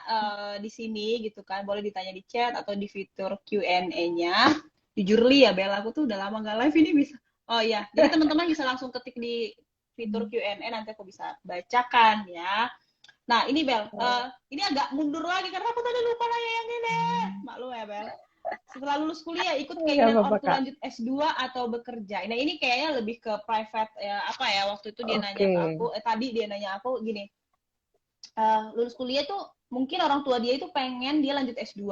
di sini gitu kan. Boleh ditanya di chat atau di fitur Q&A-nya. Jujur li ya Bel, aku tuh udah lama nggak live ini bisa. Oh iya, jadi teman-teman bisa langsung ketik di fitur Q&A, nanti aku bisa bacakan ya. Nah ini Bel, ini agak mundur lagi karena aku tadi lupa nanya yang ini. Maklum ya Bel. Setelah lulus kuliah ikut Nggak keinginan apa-apa, ortu Kak. lanjut S2 atau bekerja. Nah ini kayaknya lebih ke private ya, apa ya, waktu itu dia nanya Oke. ke aku, tadi dia nanya aku gini, lulus kuliah tuh mungkin orang tua dia itu pengen dia lanjut S2.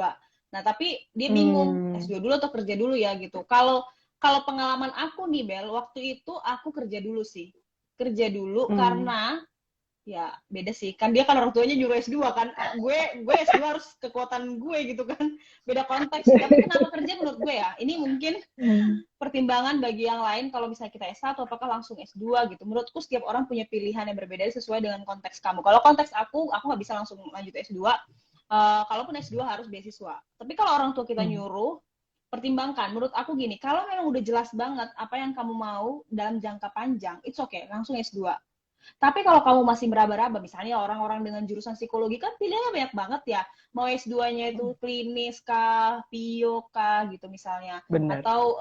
Nah, tapi dia bingung S2 dulu atau kerja dulu ya gitu. Kalau kalau pengalaman aku nih Bel, waktu itu aku kerja dulu sih. Kerja dulu Hmm. karena ya beda sih. Kan dia kan orang tuanya nyuruh S2 kan. Gue S2 harus kekuatan gue gitu kan. Beda konteks sih. Tapi kenapa kerja menurut gue ya? Ini mungkin Hmm. pertimbangan bagi yang lain kalau misalnya kita S1 apakah langsung S2 gitu. Menurutku setiap orang punya pilihan yang berbeda sesuai dengan konteks kamu. Kalau konteks aku nggak bisa langsung lanjut S2. Kalaupun S2 harus beasiswa. Tapi kalau orang tua kita Hmm. nyuruh, pertimbangkan. Menurut aku gini, kalau memang udah jelas banget apa yang kamu mau dalam jangka panjang, it's okay, langsung S2. Tapi kalau kamu masih meraba-raba, misalnya orang-orang dengan jurusan psikologi kan pilihannya banyak banget ya. Mau S2-nya itu klinis kah, bio kah gitu misalnya. Benar. Atau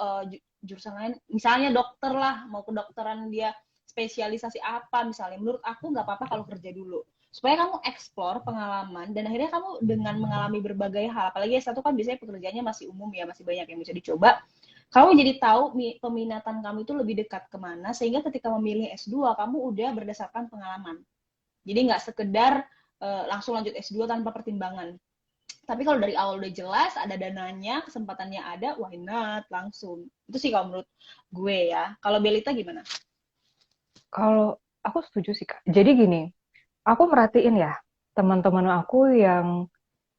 jurusan lain, misalnya dokter lah, mau kedokteran dia spesialisasi apa misalnya. Menurut aku nggak apa-apa kalau kerja dulu. Supaya kamu eksplor pengalaman dan akhirnya kamu dengan mengalami berbagai hal. Apalagi S1 kan biasanya pekerjaannya masih umum ya, masih banyak yang bisa dicoba, kamu jadi tahu peminatan kamu itu lebih dekat kemana, sehingga ketika memilih S2, kamu udah berdasarkan pengalaman. Jadi nggak sekedar langsung lanjut S2 tanpa pertimbangan. Tapi kalau dari awal udah jelas, ada dananya, kesempatannya ada, why not? Langsung. Itu sih kalau menurut gue ya. Kalau Belita gimana? Kalau aku setuju sih, Kak. Jadi gini, aku merhatiin ya, teman-teman aku yang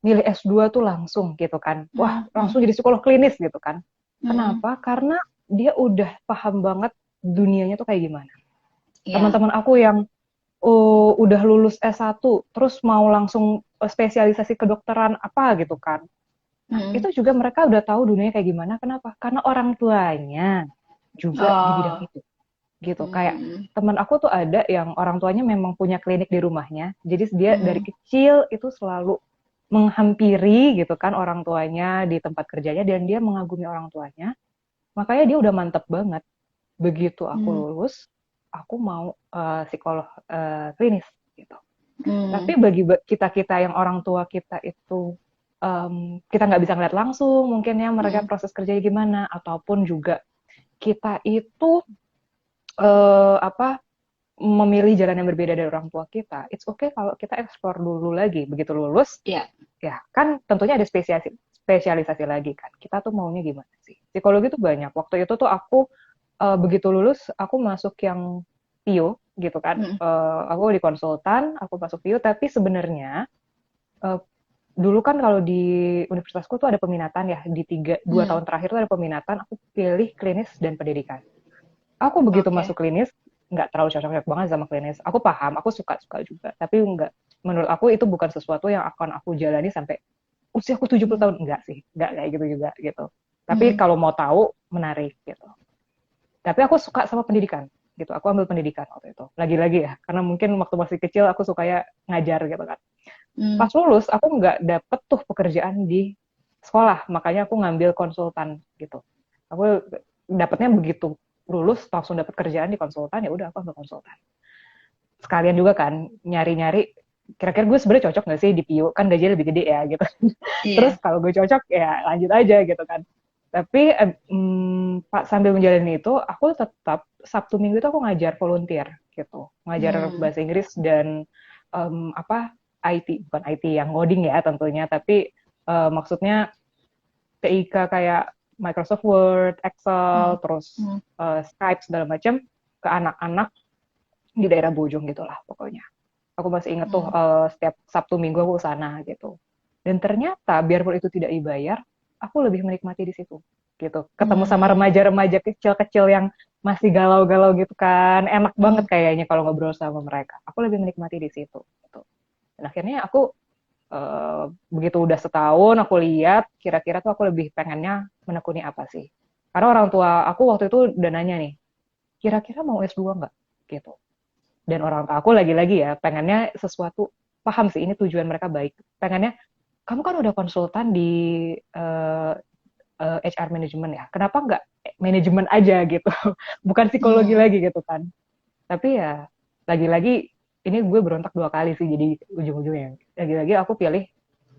milih S2 tuh langsung gitu kan. Wah, Hmm, hmm, langsung jadi psikolog klinis gitu kan. hmm. Kenapa? Karena dia udah paham banget dunianya tuh kayak gimana. Iya. Teman-teman aku yang udah lulus S1, terus mau langsung spesialisasi kedokteran apa gitu kan. Nah, Hmm. itu juga mereka udah tahu dunianya kayak gimana. Kenapa? Karena orang tuanya juga di bidang Oh. itu. Gitu. Kayak Hmm. teman aku tuh ada yang orang tuanya memang punya klinik di rumahnya. Jadi dia dari Hmm. kecil itu selalu menghampiri gitu kan orang tuanya di tempat kerjanya dan dia mengagumi orang tuanya. Makanya dia udah mantep banget. Begitu aku Hmm. lulus, aku mau psikolog klinis gitu. Hmm. Tapi bagi kita-kita yang orang tua kita itu kita nggak bisa ngeliat langsung mungkin ya mereka Hmm. proses kerjanya gimana ataupun juga kita itu apa memilih jalan yang berbeda dari orang tua kita, it's okay kalau kita eksplor dulu lagi. Begitu lulus, Iya. ya kan tentunya ada spesialisasi lagi kan. Kita tuh maunya gimana sih? Psikologi tuh banyak. Waktu itu tuh aku begitu lulus, aku masuk yang PIO gitu kan. Hmm. Aku di konsultan, aku masuk PIO, tapi sebenarnya uh, dulu kan kalau di universitasku tuh ada peminatan ya, di 2 Hmm. tahun terakhir tuh ada peminatan, aku pilih klinis dan pendidikan. Aku begitu Oke. masuk klinis, nggak terlalu cocok banget sama klinis. Aku paham, aku suka-suka juga. Tapi nggak, menurut aku itu bukan sesuatu yang akan aku jalani sampai usia aku 70 Hmm. tahun. Enggak sih, nggak kayak gitu juga gitu. Tapi Hmm. kalau mau tahu, menarik gitu. Tapi aku suka sama pendidikan gitu. Aku ambil pendidikan waktu itu. Lagi-lagi ya, karena mungkin waktu masih kecil aku suka ya ngajar gitu kan. Hmm. Pas lulus, aku nggak dapet tuh pekerjaan di sekolah. Makanya aku ngambil konsultan gitu. Aku dapetnya begitu lulus langsung dapat kerjaan di konsultan, ya udah aku ambil konsultan. Sekalian juga kan nyari-nyari kira-kira gue sebenarnya cocok nggak sih di PIO, kan gajinya lebih gede ya gitu. Terus Iya. kalau gue cocok ya lanjut aja gitu kan. Tapi Pak sambil menjalani itu aku tetap Sabtu Minggu itu aku ngajar volunteer gitu, ngajar Hmm. bahasa Inggris dan apa IT, bukan IT yang ngoding ya tentunya, tapi maksudnya TIK kayak Microsoft Word, Hmm. Excel, terus Hmm. Skype segala macam ke anak-anak di daerah Bojong gitulah pokoknya. Aku masih inget tuh Hmm. setiap Sabtu Minggu aku ke sana gitu. Dan ternyata biarpun itu tidak dibayar, aku lebih menikmati di situ gitu. Ketemu sama Hmm. remaja-remaja kecil-kecil yang masih galau-galau gitu kan, enak banget Hmm. kayaknya kalau ngobrol sama mereka. Aku lebih menikmati di situ gitu. Dan akhirnya aku begitu udah setahun aku lihat kira-kira tuh aku lebih pengennya menekuni apa sih. Karena orang tua aku waktu itu udah nanya nih, kira-kira mau S2 nggak? Gitu. Dan orang tua aku lagi-lagi ya pengennya sesuatu, paham sih ini tujuan mereka baik. Pengennya, kamu kan udah konsultan di uh, HR manajemen ya, kenapa nggak manajemen aja gitu, bukan psikologi Hmm. lagi gitu kan. Tapi ya lagi-lagi ini gue berontak dua kali sih, jadi ujung-ujungnya lagi-lagi aku pilih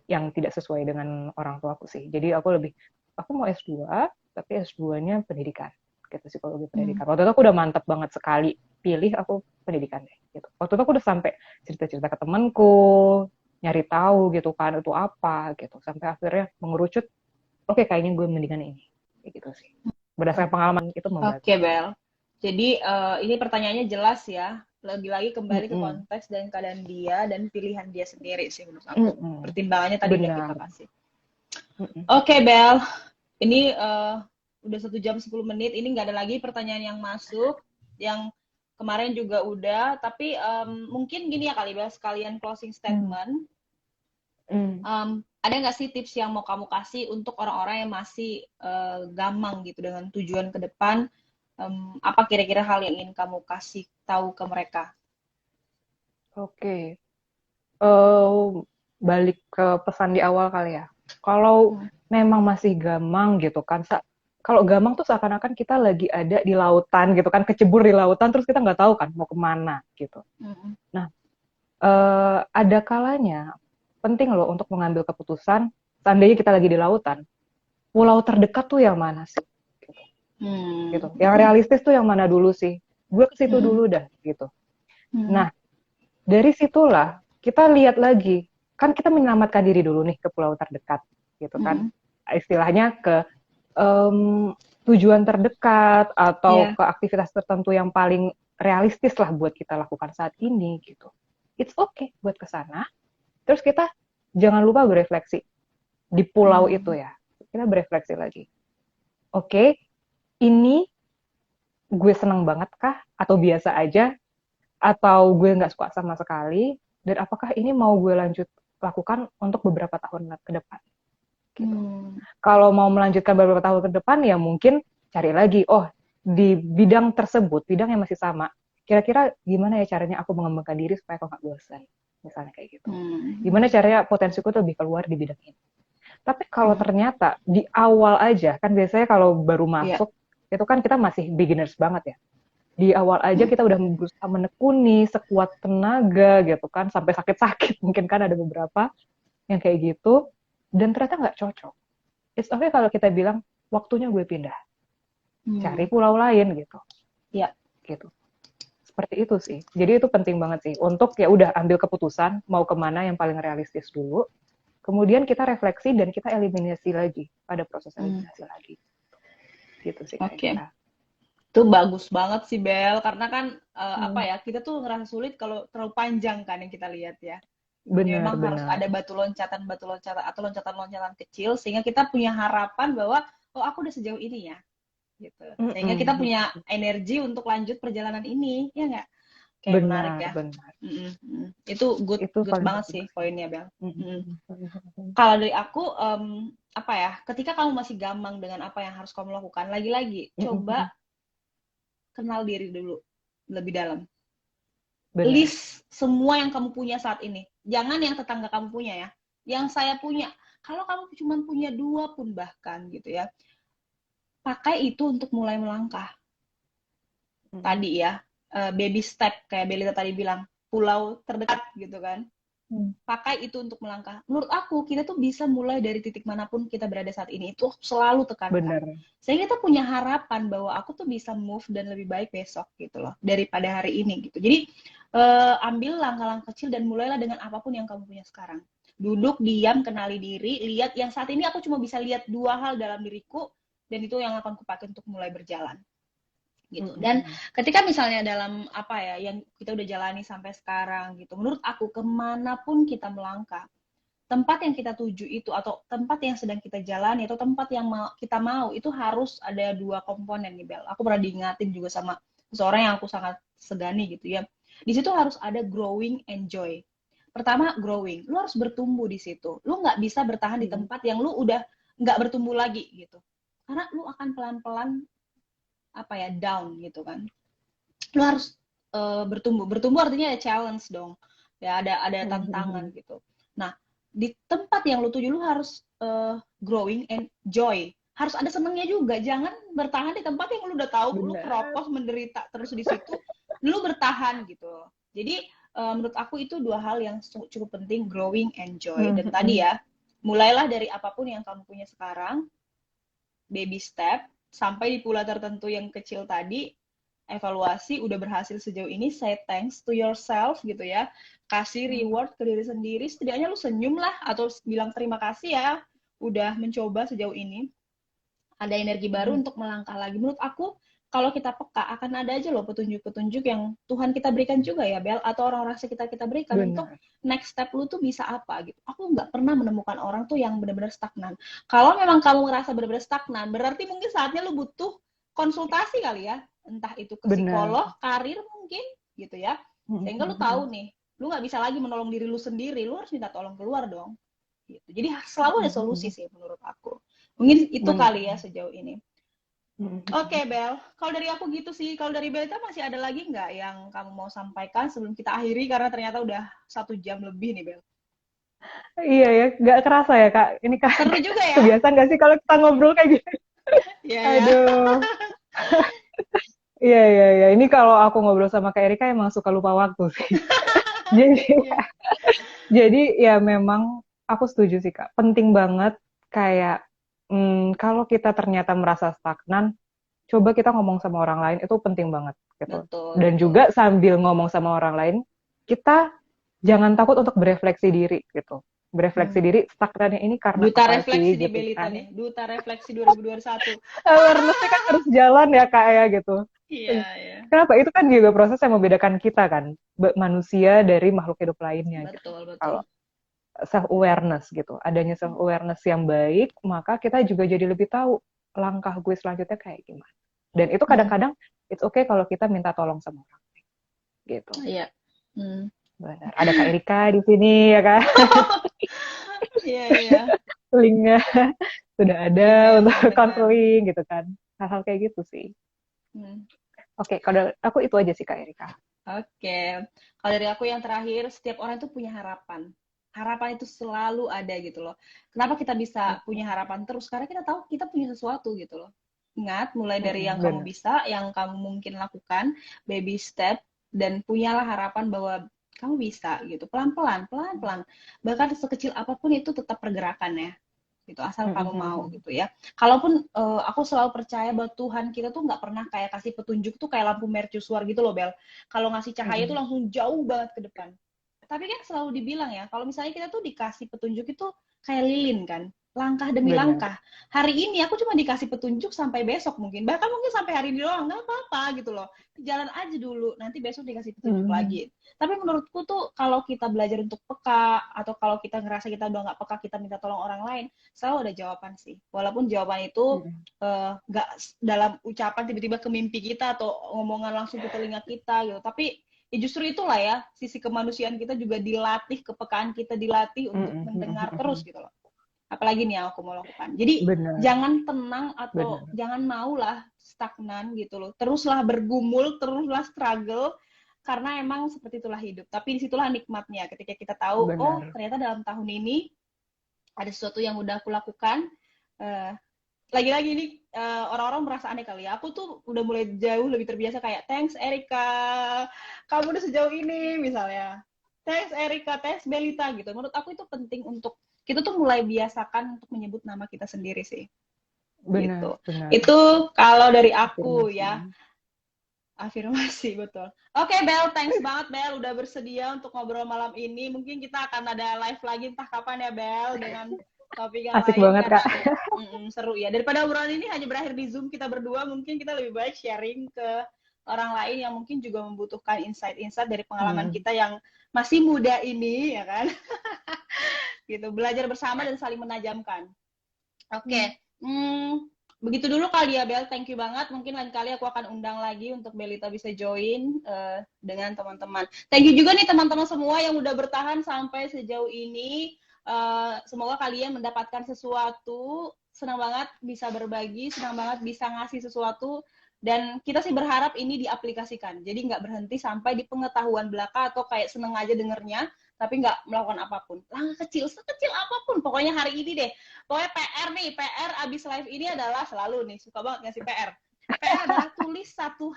yang tidak sesuai dengan orang tua aku sih. Jadi aku lebih, aku mau S2, tapi S2-nya pendidikan, gitu, psikologi Hmm. pendidikan. Waktu itu aku udah mantep banget sekali, pilih aku pendidikan deh, gitu. Waktu itu aku udah sampai cerita-cerita ke temanku, nyari tahu gitu kan, itu apa, gitu. Sampai akhirnya mengerucut, oke kayaknya gue mendingan ini, kayak gitu sih. Berdasarkan pengalaman itu Oke, membantu sih. Bel. Jadi ini pertanyaannya jelas ya. Lagi-lagi kembali ke Mm-mm. konteks dan keadaan dia dan pilihan dia sendiri sih menurut aku. Mm-mm. Pertimbangannya tadi udah kita Benar. kasih. Mm-mm. Oke, Bel. Ini udah 1 jam 10 menit. Ini nggak ada lagi pertanyaan yang masuk. Yang kemarin juga udah. Tapi mungkin gini ya kali, Bel. Sekalian closing Mm. statement. Mm. Ada nggak sih tips yang mau kamu kasih untuk orang-orang yang masih gamang gitu dengan tujuan ke depan? Apa kira-kira hal yang ingin kamu kasih tahu ke mereka? Oke. eh Balik ke pesan di awal kali ya. Kalau Hmm. memang masih gamang gitu kan, kalau gamang tuh seakan-akan kita lagi ada di lautan gitu kan, kecebur di lautan terus kita nggak tahu kan mau kemana gitu. Hmm. Nah, ada kalanya penting loh untuk mengambil keputusan. Seandainya kita lagi di lautan, pulau terdekat tuh yang mana sih? Gitu. Hmm. Gitu. Yang realistis tuh yang mana dulu sih? Gue ke situ Hmm. dulu dah gitu. Hmm. Nah, dari situlah kita lihat lagi, kan kita menyelamatkan diri dulu nih ke pulau terdekat, gitu kan? Hmm. Istilahnya ke em, tujuan terdekat atau Ya. ke aktivitas tertentu yang paling realistis lah buat kita lakukan saat ini, gitu. It's okay buat ke sana. Terus kita jangan lupa berefleksi di pulau itu Hmm. ya. Kita berefleksi lagi. Oke, ini gue seneng banget kah? Atau biasa aja? Atau gue nggak suka sama sekali, dan apakah ini mau gue lanjut lakukan untuk beberapa tahun ke depan gitu. Hmm. Kalau mau melanjutkan beberapa tahun ke depan ya mungkin cari lagi, oh di bidang tersebut, bidang yang masih sama, kira-kira gimana ya caranya aku mengembangkan diri supaya aku nggak bosan, misalnya kayak gitu. Gimana Hmm. caranya potensiku tuh lebih keluar di bidang ini. Tapi kalau Hmm. ternyata di awal aja, kan biasanya kalau baru Ya. masuk, itu kan kita masih beginners banget ya, di awal aja Hmm. kita udah berusaha menekuni sekuat tenaga gitu kan, sampai sakit-sakit mungkin kan ada beberapa yang kayak gitu, dan ternyata nggak cocok. It's okay kalau kita bilang waktunya gue pindah, cari Hmm. pulau lain gitu, Ya. gitu. Seperti itu sih. Jadi itu penting banget sih untuk ya udah ambil keputusan mau kemana yang paling realistis dulu. Kemudian kita refleksi dan kita eliminasi lagi, pada proses Hmm. eliminasi lagi. Gitu sih Oke. kira-kira. Itu bagus banget sih Bel, karena kan apa Hmm. ya, kita tuh ngerasa sulit kalau terlalu panjang kan yang kita lihat ya. Jadi memang harus Benar-benar. ada batu loncatan atau loncatan-loncatan kecil sehingga kita punya harapan bahwa oh aku udah sejauh ini ya gitu. Sehingga kita punya energi untuk lanjut perjalanan ini, ya nggak? Kayak menarik Benar, ya. benar. Itu good Itu good paling banget penting sih banget. poinnya Bel. Mm. Mhm. Kalau dari aku apa ya? Ketika kamu masih gamang dengan apa yang harus kamu lakukan, lagi-lagi coba Mhm. kenal diri dulu lebih dalam. Benar. List semua yang kamu punya saat ini. Jangan yang tetangga kamu punya ya. Yang saya punya. Kalau kamu cuma punya 2 pun bahkan gitu ya. Pakai itu untuk mulai melangkah. Mhm. Tadi ya, baby step kayak Belita tadi bilang, pulau terdekat gitu kan. Pakai itu untuk melangkah. Menurut aku, kita tuh bisa mulai dari titik manapun kita berada saat ini. Itu selalu tekankan. Benar. Sehingga kita punya harapan bahwa aku tuh bisa move dan lebih baik besok gitu loh. Daripada hari ini gitu. Jadi, ambil langkah-langkah kecil dan mulailah dengan apapun yang kamu punya sekarang. Duduk, diam, kenali diri, lihat yang saat ini aku cuma bisa lihat 2 hal dalam diriku, dan itu yang akan kupakai untuk mulai berjalan gitu. Dan Mhm. ketika misalnya dalam apa ya yang kita udah jalani sampai sekarang gitu, menurut aku kemanapun kita melangkah, tempat yang kita tuju itu, atau tempat yang sedang kita jalani, atau tempat yang kita mau, itu harus ada 2 komponen nih, Bel. Aku pernah diingatin juga sama seseorang yang aku sangat segani gitu ya. Di situ harus ada growing and joy. Pertama, growing. Lu harus bertumbuh di situ. Lu nggak bisa bertahan di tempat yang lu udah nggak bertumbuh lagi gitu. Karena lu akan pelan-pelan down gitu kan. Lu harus bertumbuh. Bertumbuh artinya ada challenge dong. Ya, ada tantangan gitu. Nah, di tempat yang lu tuju lu harus growing and joy. Harus ada senengnya juga. Jangan bertahan di tempat yang lu udah tahu lu keropos menderita terus di situ. Lu bertahan gitu. Jadi menurut aku itu 2 hal yang cukup penting, growing and joy. Dan tadi ya, mulailah dari apapun yang kamu punya sekarang, baby step, sampai di pula tertentu yang kecil tadi, evaluasi udah berhasil sejauh ini, say thanks to yourself gitu ya, kasih reward ke diri sendiri, setidaknya lu senyum lah, atau bilang terima kasih ya udah mencoba sejauh ini, ada energi baru untuk melangkah lagi. Menurut aku kalau kita peka akan ada aja loh petunjuk-petunjuk yang Tuhan kita berikan juga ya, Bel, atau orang-orang sekitar kita berikan untuk next step lu tuh bisa apa gitu. Aku nggak pernah menemukan orang tuh yang benar-benar stagnan. Kalau memang kamu ngerasa benar-benar stagnan, berarti mungkin saatnya lu butuh konsultasi kali ya, entah itu ke psikolog, karir mungkin gitu ya, sehingga lu tahu nih, lu nggak bisa lagi menolong diri lu sendiri, lu harus minta tolong keluar dong gitu. Jadi selalu ada solusi sih menurut aku, mungkin itu kali ya sejauh ini. Oke, Bel, kalau dari aku gitu sih. Kalau dari Belita masih ada lagi nggak yang kamu mau sampaikan sebelum kita akhiri, karena ternyata udah 1 jam lebih nih, Bel. Iya ya, nggak kerasa ya Kak. Ini Kak, seru juga ya. Kebiasaan nggak sih kalau kita ngobrol kayak gitu? Iya. Aduh. Iya. Ini kalau aku ngobrol sama Kak Erika emang suka lupa waktu sih. Jadi ya memang aku setuju sih Kak. Penting banget kayak kalau kita ternyata merasa stagnan, coba kita ngomong sama orang lain, itu penting banget gitu. Dan juga sambil ngomong sama orang lain, kita jangan takut untuk berefleksi diri gitu. Berefleksi diri, stagnannya ini karena Duta apa refleksi sih di gitu Belita kan. nih. Duta refleksi 2021. Awareness-nya kan harus jalan ya Kak ya gitu. Iya. Kenapa? Itu kan juga proses yang membedakan kita kan, manusia dari makhluk hidup lainnya. Betul. Kalau self-awareness gitu, adanya self-awareness yang baik, maka kita juga jadi lebih tahu langkah gue selanjutnya kayak gimana. Dan itu kadang-kadang it's okay kalau kita minta tolong sama orang gitu. Iya. Benar. Ada Kak Erika di sini ya kan? Iya. Linknya sudah ada untuk konseling gitu kan. Hal-hal kayak gitu sih. Oke, kalau aku itu aja sih Kak Erika. Oke. Kalau dari aku yang terakhir, setiap orang itu punya harapan. Harapan itu selalu ada gitu loh. Kenapa kita bisa punya harapan terus? Karena kita tahu kita punya sesuatu gitu loh. Ingat, mulai dari yang kamu bisa, yang kamu mungkin lakukan, baby step, dan punyalah harapan bahwa kamu bisa gitu. Pelan-pelan. Bahkan sekecil apapun itu tetap pergerakan ya. Gitu, asal kamu mau gitu ya. Kalaupun aku selalu percaya bahwa Tuhan kita tuh nggak pernah kayak kasih petunjuk tuh kayak lampu mercusuar gitu loh, Bel. Kalau ngasih cahaya tuh langsung jauh banget ke depan. Tapi kan selalu dibilang ya, kalau misalnya kita tuh dikasih petunjuk itu kayak lilin kan, langkah demi langkah. Hari ini aku cuma dikasih petunjuk sampai besok mungkin, bahkan mungkin sampai hari ini doang, nggak apa-apa gitu loh. Jalan aja dulu, nanti besok dikasih petunjuk lagi. Tapi menurutku tuh kalau kita belajar untuk peka, atau kalau kita ngerasa kita udah nggak peka, kita minta tolong orang lain, selalu ada jawaban sih. Walaupun jawaban itu nggak dalam ucapan tiba-tiba ke mimpi kita atau ngomongan langsung ke telinga kita gitu, tapi ya justru itulah ya, sisi kemanusiaan kita juga dilatih, kepekaan kita dilatih untuk mendengar terus gitu loh. Apalagi nih yang aku mau lakukan. Jadi jangan tenang atau jangan maulah stagnan gitu loh. Teruslah bergumul, teruslah struggle, karena emang seperti itulah hidup. Tapi disitulah nikmatnya ketika kita tahu, oh ternyata dalam tahun ini ada sesuatu yang udah aku lakukan. Lagi-lagi nih orang-orang merasa aneh kali ya. Aku tuh udah mulai jauh lebih terbiasa kayak thanks Erika, kamu udah sejauh ini misalnya. Thanks Erika, thanks Belita gitu. Menurut aku itu penting untuk kita tuh mulai biasakan untuk menyebut nama kita sendiri sih. Benar. Itu kalau dari aku ya. Afirmasi, betul. Oke, Bel, thanks banget Bel udah bersedia untuk ngobrol malam ini. Mungkin kita akan ada live lagi entah kapan ya Bel dengan topik yang asik lain. Banget, Kak. Seru ya. Daripada obrolan ini hanya berakhir di Zoom kita berdua, mungkin kita lebih baik sharing ke orang lain yang mungkin juga membutuhkan insight-insight dari pengalaman kita yang masih muda ini, ya kan? gitu, belajar bersama dan saling menajamkan. Oke. Begitu dulu kali ya Bel, thank you banget. Mungkin lain kali aku akan undang lagi untuk Belita bisa join dengan teman-teman. Thank you juga nih teman-teman semua yang udah bertahan sampai sejauh ini. Semoga kalian mendapatkan sesuatu. Senang banget bisa berbagi, senang banget bisa ngasih sesuatu. Dan kita sih berharap ini diaplikasikan. Jadi nggak berhenti sampai di pengetahuan belaka atau kayak seneng aja dengernya, tapi nggak melakukan apapun. Langkah kecil, sekecil apapun. Pokoknya hari ini deh. Pokoknya PR abis live ini adalah selalu nih, suka banget ngasih PR. PR adalah tulis satu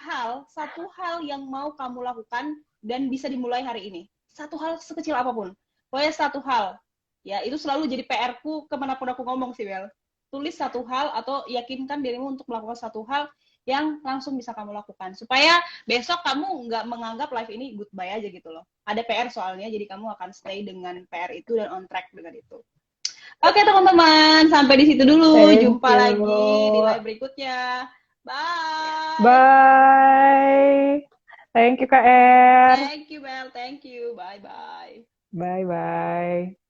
hal yang mau kamu lakukan dan bisa dimulai hari ini. Satu hal sekecil apapun. Pokoknya satu hal. Ya, itu selalu jadi PR-ku kemanapun aku ngomong sih, Bel. Tulis satu hal atau yakinkan dirimu untuk melakukan satu hal yang langsung bisa kamu lakukan. Supaya besok kamu nggak menganggap live ini goodbye aja gitu loh. Ada PR soalnya, jadi kamu akan stay dengan PR itu dan on track dengan itu. Oke teman-teman, sampai di situ dulu. Jumpa lagi di live berikutnya. Bye. Bye. Thank you, Kak Er. Thank you, Bel. Thank you. Bye-bye. Bye-bye.